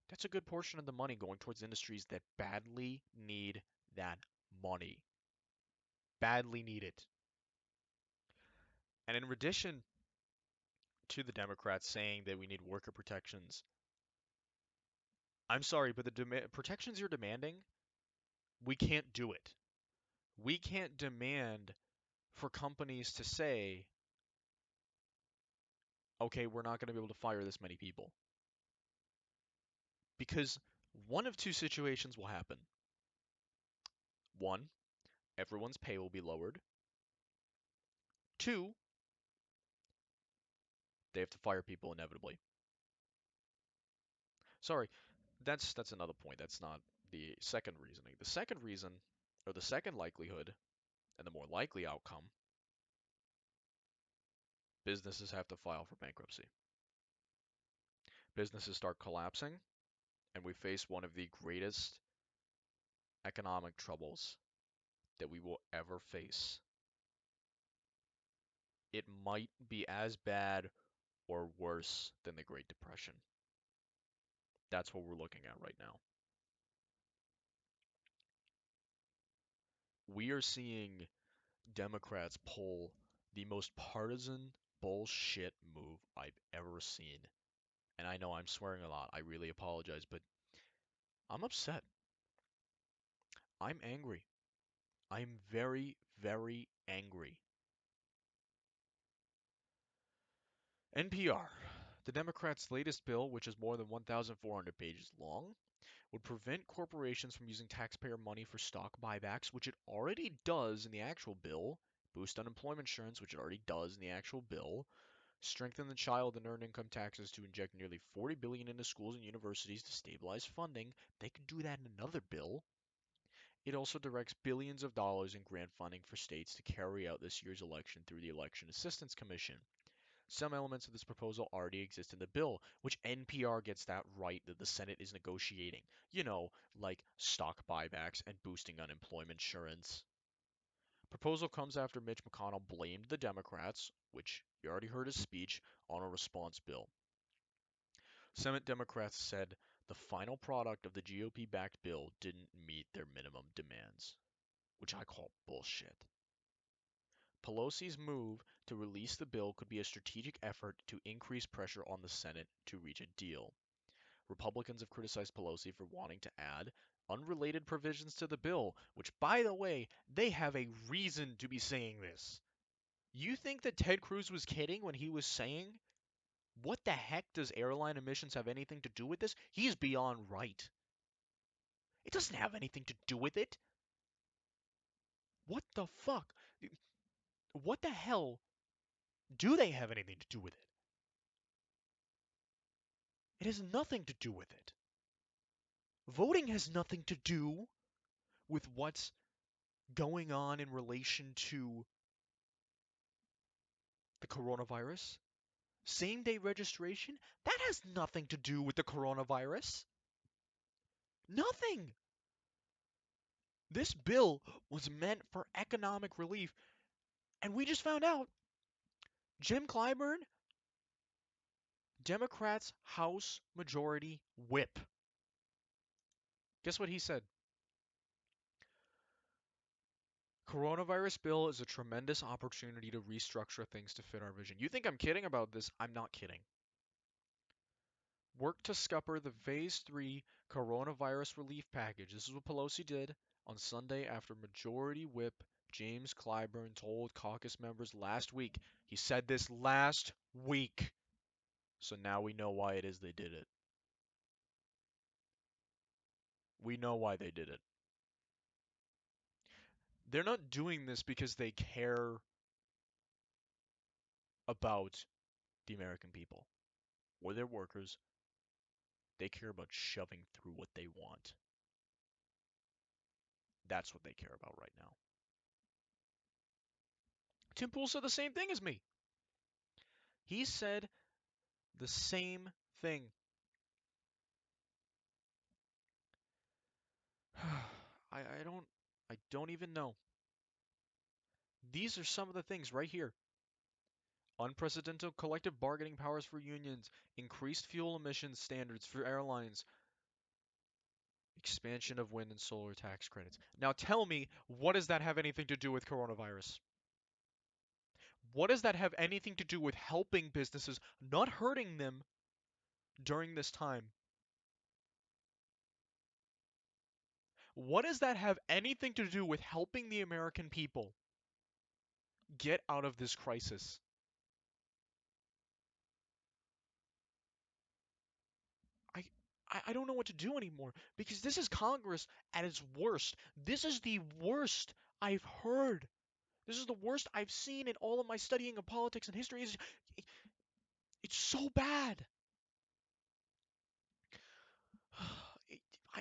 that's a good portion of the money going towards industries that badly need that money. Badly need it. And in addition to the Democrats saying that we need worker protections, I'm sorry, but the protections you're demanding, we can't do it. We can't demand for companies to say, okay, we're not going to be able to fire this many people. Because one of two situations will happen. One, everyone's pay will be lowered. Two, they have to fire people inevitably. Sorry, that's another point. That's not the second reasoning. The second reason, or the second likelihood, and the more likely outcome, businesses have to file for bankruptcy. Businesses start collapsing, and we face one of the greatest economic troubles that we will ever face. It might be as bad or worse than the Great Depression. That's what we're looking at right now. We are seeing Democrats pull the most partisan bullshit move I've ever seen. And I know I'm swearing a lot. I really apologize, but I'm upset. I'm angry. I'm very, very angry. NPR. The Democrats' latest bill, which is more than 1,400 pages long, would prevent corporations from using taxpayer money for stock buybacks, which it already does in the actual bill, boost unemployment insurance, which it already does in the actual bill, strengthen the child and earned income taxes to inject nearly 40 billion into schools and universities to stabilize funding. They could do that in another bill. It also directs billions of dollars in grant funding for states to carry out this year's election through the Election Assistance Commission. Some elements of this proposal already exist in the bill, which NPR gets that right that the Senate is negotiating. Like stock buybacks and boosting unemployment insurance. Proposal comes after Mitch McConnell blamed the Democrats, which you already heard his speech, on a response bill. Senate Democrats said the final product of the GOP-backed bill didn't meet their minimum demands, which I call bullshit. Pelosi's move to release the bill could be a strategic effort to increase pressure on the Senate to reach a deal. Republicans have criticized Pelosi for wanting to add unrelated provisions to the bill, which, by the way, they have a reason to be saying this. You think that Ted Cruz was kidding when he was saying, what the heck does airline emissions have anything to do with this? He's beyond right. It doesn't have anything to do with it. What the fuck? What the hell do they have anything to do with it? It has nothing to do with it. Voting has nothing to do with what's going on in relation to the coronavirus. Same day registration, that has nothing to do with the coronavirus. Nothing. This bill was meant for economic relief. And we just found out Jim Clyburn, Democrats' House Majority Whip. Guess what he said? Coronavirus bill is a tremendous opportunity to restructure things to fit our vision. You think I'm kidding about this? I'm not kidding. Work to scupper the Phase 3 coronavirus relief package. This is what Pelosi did on Sunday after Majority Whip James Clyburn told caucus members last week. He said this last week. So now we know why it is they did it. We know why they did it. They're not doing this because they care about the American people or their workers. They care about shoving through what they want. That's what they care about right now. Tim Pool said the same thing as me. He said the same thing. I don't even know. These are some of the things right here. Unprecedented collective bargaining powers for unions, increased fuel emissions standards for airlines, expansion of wind and solar tax credits. Now tell me, what does that have anything to do with coronavirus? What does that have anything to do with helping businesses, not hurting them during this time? What does that have anything to do with helping the American people get out of this crisis? I I don't know what to do anymore because this is Congress at its worst. This is the worst I've heard. This is the worst I've seen in all of my studying of politics and history. It's so bad.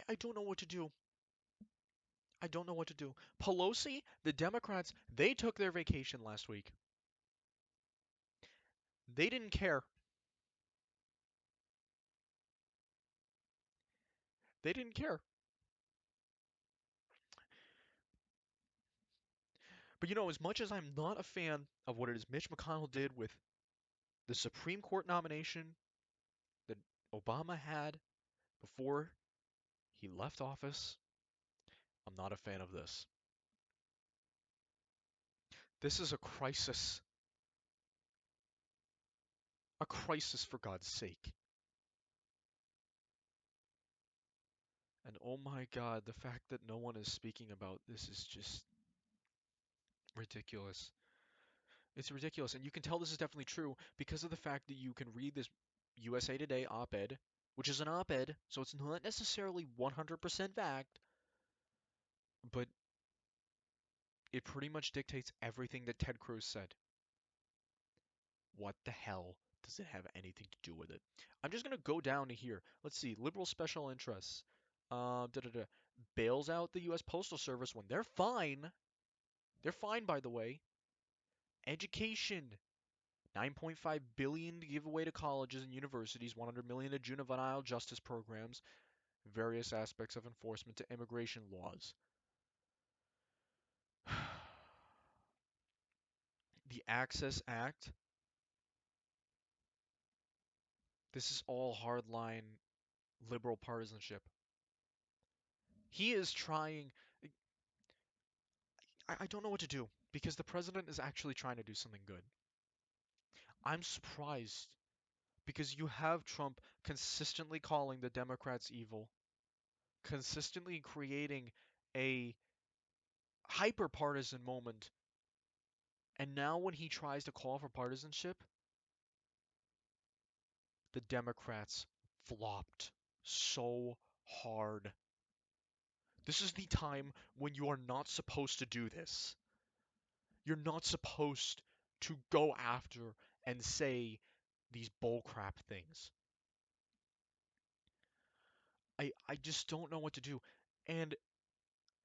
I don't know what to do. I don't know what to do. Pelosi, the Democrats, they took their vacation last week. They didn't care. They didn't care. But as much as I'm not a fan of what it is Mitch McConnell did with the Supreme Court nomination that Obama had before he left office, I'm not a fan of this. This is a crisis. A crisis, for God's sake. And oh my God, the fact that no one is speaking about this is just ridiculous. It's ridiculous. And you can tell this is definitely true because of the fact that you can read this USA Today op-ed, which is an op-ed, so it's not necessarily 100% fact, but it pretty much dictates everything that Ted Cruz said. What the hell does it have anything to do with it? I'm just gonna go down to here. Let's see. Liberal special interests. Da, da, da. Bails out the U.S. Postal Service when they're fine. They're fine, by the way. Education. 9.5 billion to give away to colleges and universities, 100 million to juvenile justice programs, various aspects of enforcement to immigration laws. The Access Act. This is all hardline liberal partisanship. He is trying. I don't know what to do because the president is actually trying to do something good. I'm surprised because you have Trump consistently calling the Democrats evil, consistently creating a hyper partisan moment. And now, when he tries to call for partisanship, the Democrats flopped so hard. This is the time when you are not supposed to do this. You're not supposed to go after and say these bullcrap things. I just don't know what to do. And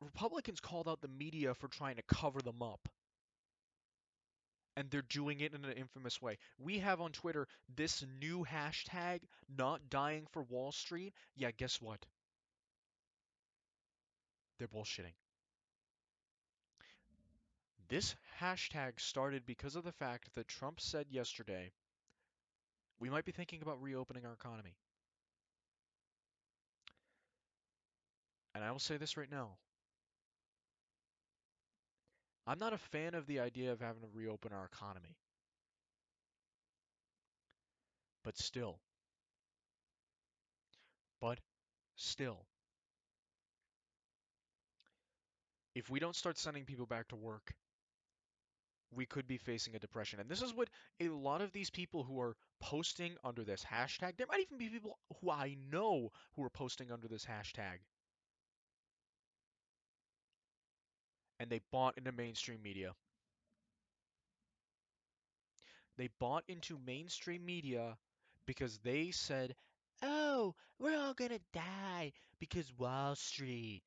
Republicans called out the media for trying to cover them up. And they're doing it in an infamous way. We have on Twitter this new hashtag, not dying for Wall Street. Yeah, guess what? They're bullshitting. This hashtag started because of the fact that Trump said yesterday, we might be thinking about reopening our economy. And I will say this right now. I'm not a fan of the idea of having to reopen our economy. But still, but still, if we don't start sending people back to work, we could be facing a depression. And this is what a lot of these people who are posting under this hashtag, there might even be people who I know who are posting under this hashtag. and they bought into mainstream media. They bought into mainstream media because they said, "Oh, we're all gonna die because Wall Street."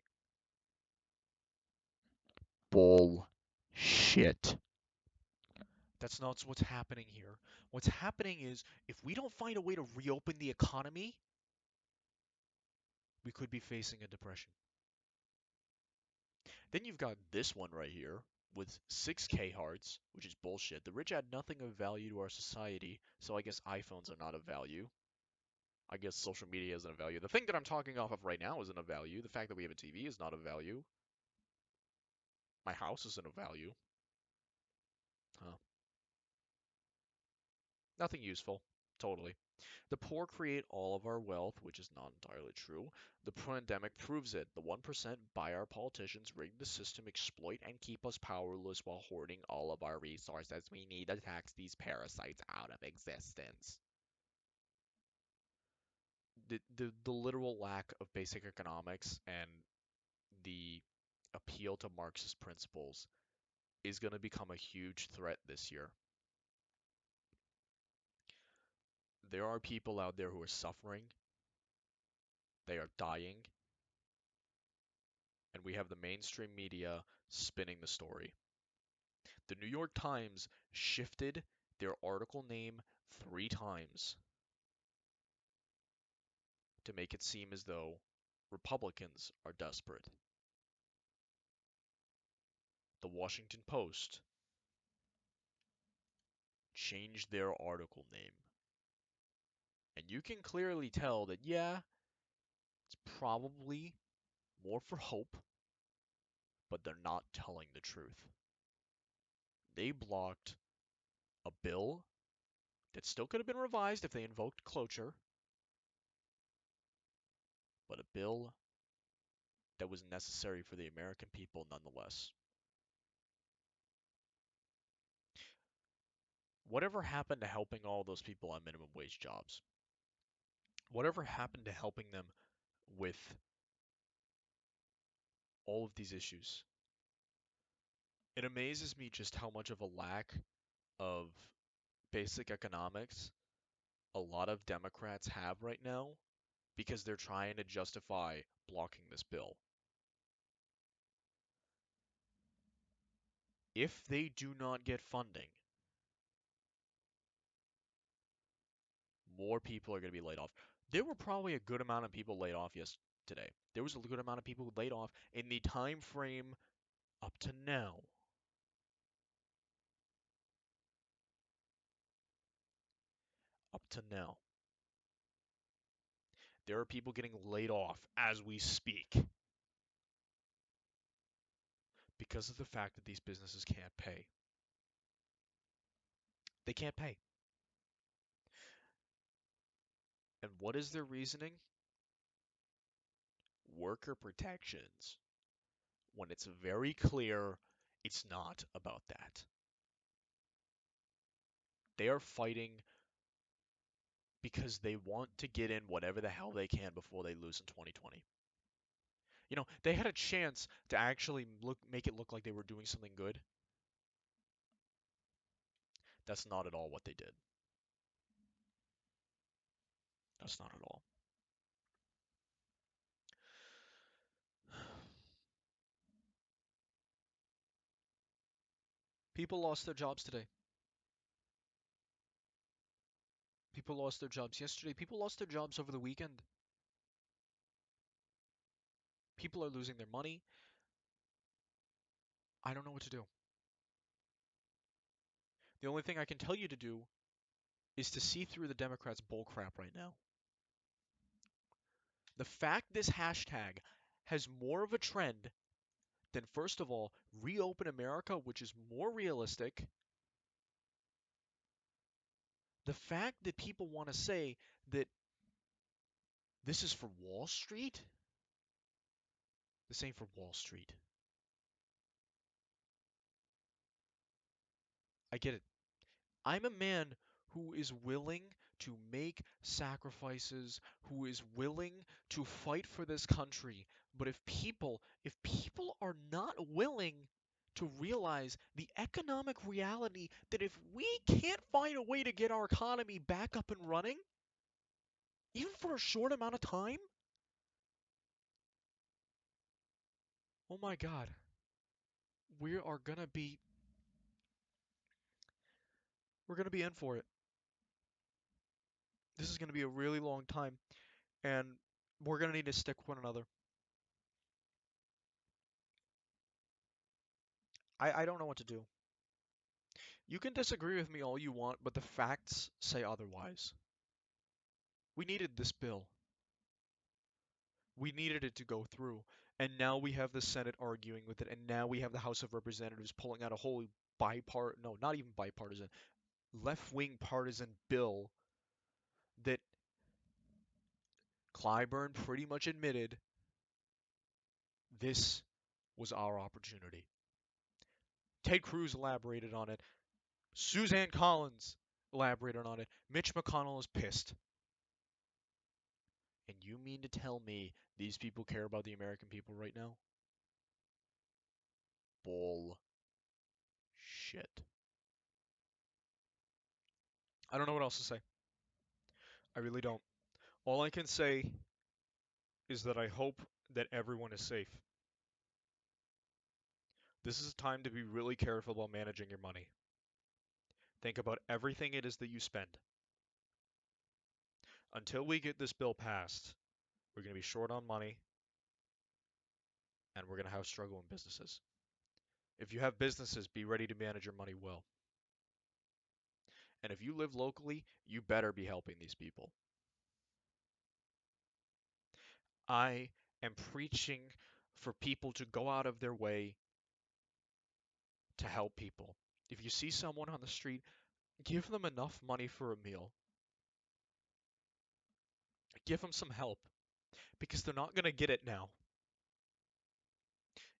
Bullshit. That's not what's happening here. What's happening is if we don't find a way to reopen the economy, we could be facing a depression. Then you've got this one right here with 6K hearts, which is bullshit. The rich add nothing of value to our society, so I guess iPhones are not of value. I guess social media isn't of value. The thing that I'm talking off of right now isn't of value. The fact that we have a TV is not of value. My house isn't of value. Huh. Nothing useful. Totally. The poor create all of our wealth, which is not entirely true. The pandemic proves it. The 1% buy our politicians, rig the system, exploit, and keep us powerless while hoarding all of our resources. We need to tax these parasites out of existence. The literal lack of basic economics and the appeal to Marxist principles is going to become a huge threat this year. There are people out there who are suffering, they are dying, and we have the mainstream media spinning the story. The New York Times shifted their article name 3 times to make it seem as though Republicans are desperate. The Washington Post changed their article name. And you can clearly tell that, yeah, it's probably more for hope, but they're not telling the truth. They blocked a bill that still could have been revised if they invoked cloture, but a bill that was necessary for the American people nonetheless. Whatever happened to helping all those people on minimum wage jobs? Whatever happened to helping them with all of these issues? It amazes me just how much of a lack of basic economics a lot of Democrats have right now because they're trying to justify blocking this bill. If they do not get funding, more people are going to be laid off. There were probably a good amount of people laid off yesterday. There was a good amount of people laid off in the time frame up to now. Up to now. There are people getting laid off as we speak because of the fact that these businesses can't pay. They can't pay. And what is their reasoning? Worker protections. When it's very clear it's not about that. They are fighting because they want to get in whatever the hell they can before they lose in 2020. You know, they had a chance to actually make it look like they were doing something good. That's not at all what they did. That's not at all. People lost their jobs today. People lost their jobs yesterday. People lost their jobs over the weekend. People are losing their money. I don't know what to do. The only thing I can tell you to do is to see through the Democrats' bullcrap right now. The fact this hashtag has more of a trend than, first of all, reopen America, which is more realistic. The fact that people want to say that this is for Wall Street, this ain't for Wall Street. I get it. I'm a man who is willing to make sacrifices, who is willing to fight for this country. But if people are not willing to realize the economic reality that if we can't find a way to get our economy back up and running, even for a short amount of time, oh my God, we are gonna be we're gonna be in for it. This is gonna be a really long time, and we're gonna need to stick with one another. I don't know what to do. You can disagree with me all you want, but the facts say otherwise. We needed this bill. We needed it to go through. And now we have the Senate arguing with it, and now we have the House of Representatives pulling out a whole no, not even bipartisan, left-wing partisan bill that Clyburn pretty much admitted this was our opportunity. Ted Cruz elaborated on it. Suzanne Collins elaborated on it. Mitch McConnell is pissed. And you mean to tell me these people care about the American people right now? Bull shit. I don't know what else to say. I really don't. All I can say is that I hope that everyone is safe. This is a time to be really careful about managing your money. Think about everything it is that you spend. Until we get this bill passed, we're going to be short on money and we're going to have struggle in businesses. If you have businesses, be ready to manage your money well. And if you live locally, you better be helping these people. I am preaching for people to go out of their way to help people. If you see someone on the street, give them enough money for a meal. Give them some help because they're not going to get it now.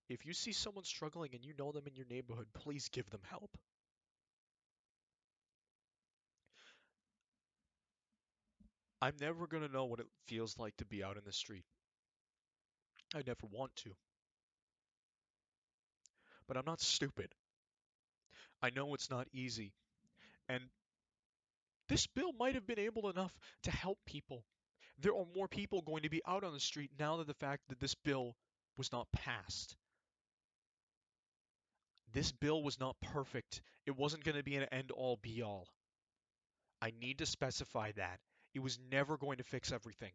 If you see someone struggling and you know them in your neighborhood, please give them help. I'm never going to know what it feels like to be out in the street. I never want to. But I'm not stupid. I know it's not easy. And this bill might have been able enough to help people. There are more people going to be out on the street now that the fact that this bill was not passed. This bill was not perfect. It wasn't going to be an end all be all. I need to specify that. It was never going to fix everything.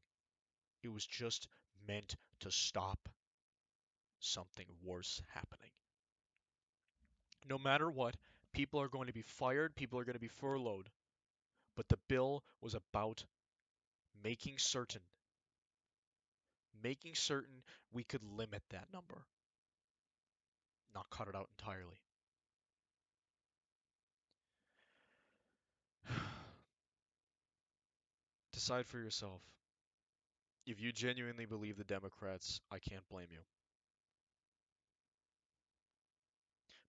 It was just meant to stop something worse happening. No matter what, people are going to be fired, people are going to be furloughed. But the bill was about making certain, making certain we could limit that number, not cut it out entirely. Decide for yourself. If you genuinely believe the Democrats, I can't blame you.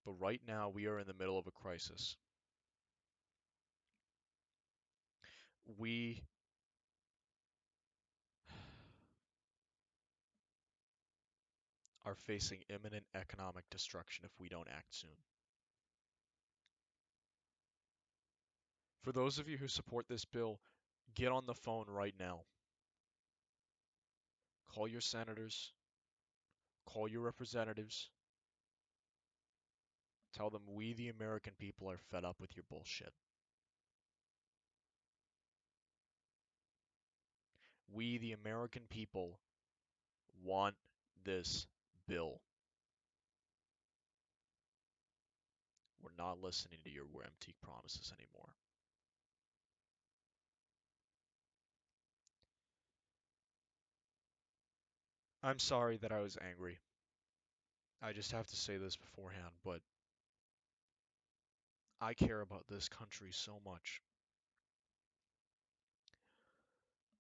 But right now, we are in the middle of a crisis. We are facing imminent economic destruction if we don't act soon. For those of you who support this bill, get on the phone right now. Call your senators, call your representatives, tell them we, the American people, are fed up with your bullshit. We, the American people, want this bill. We're not listening to your empty promises anymore. I'm sorry that I was angry. I just have to say this beforehand, but I care about this country so much.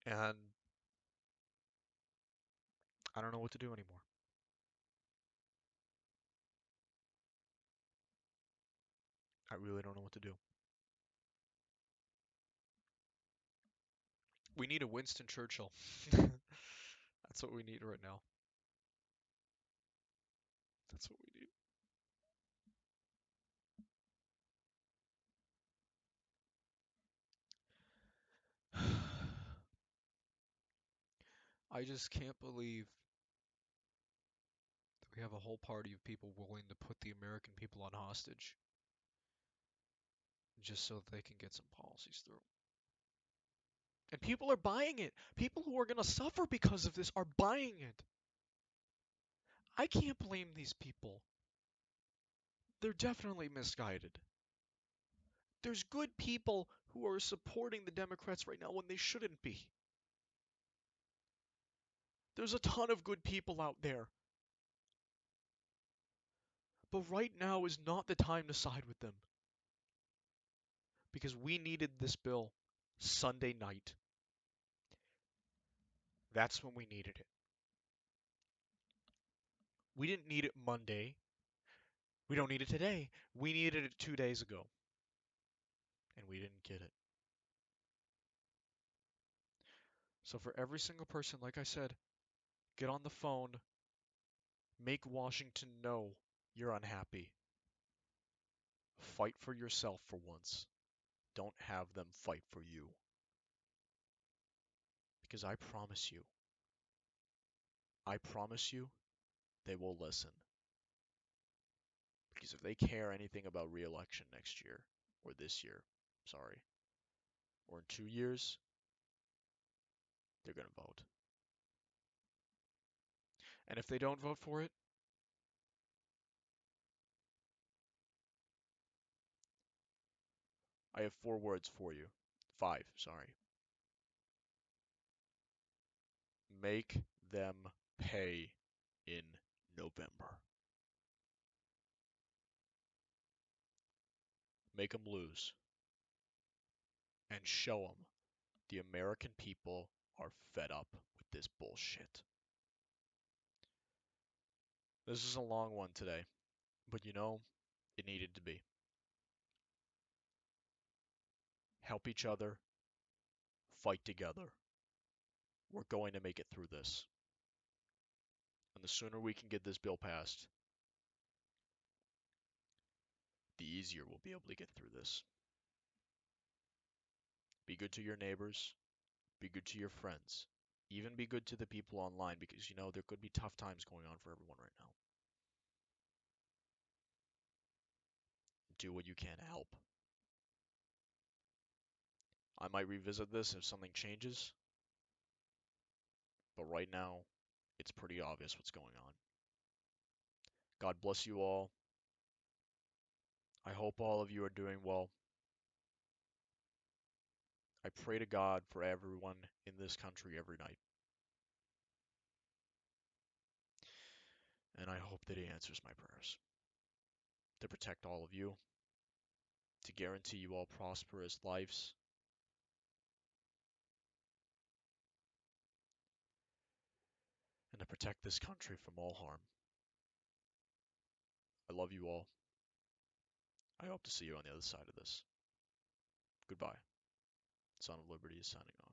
And I don't know what to do anymore. I really don't know what to do. We need a Winston Churchill. That's what we need right now. That's what we need. I just can't believe that we have a whole party of people willing to put the American people on hostage just so that they can get some policies through. And people are buying it. People who are going to suffer because of this are buying it. I can't blame these people. They're definitely misguided. There's good people who are supporting the Democrats right now when they shouldn't be. There's a ton of good people out there. But right now is not the time to side with them. Because we needed this bill Sunday night. That's when we needed it. We didn't need it Monday. We don't need it today. We needed it 2 days ago. And we didn't get it. So for every single person, like I said, get on the phone. Make Washington know you're unhappy. Fight for yourself for once. Don't have them fight for you. Because I promise you, they will listen. Because if they care anything about re-election next year, or this year, sorry, or in 2 years, they're going to vote. And if they don't vote for it, I have 4 words for you. 5, sorry. Make them pay in November. Make them lose. And show them the American people are fed up with this bullshit. This is a long one today, but you know, it needed to be. Help each other, fight together. We're going to make it through this. And the sooner we can get this bill passed, the easier we'll be able to get through this. Be good to your neighbors, be good to your friends, even be good to the people online because you know there could be tough times going on for everyone right now. Do what you can to help. I might revisit this if something changes, but right now, it's pretty obvious what's going on. God bless you all. I hope all of you are doing well. I pray to God for everyone in this country every night. And I hope that He answers my prayers. To protect all of you, to guarantee you all prosperous lives, and to protect this country from all harm. I love you all. I hope to see you on the other side of this. Goodbye. Son of Liberty is signing off.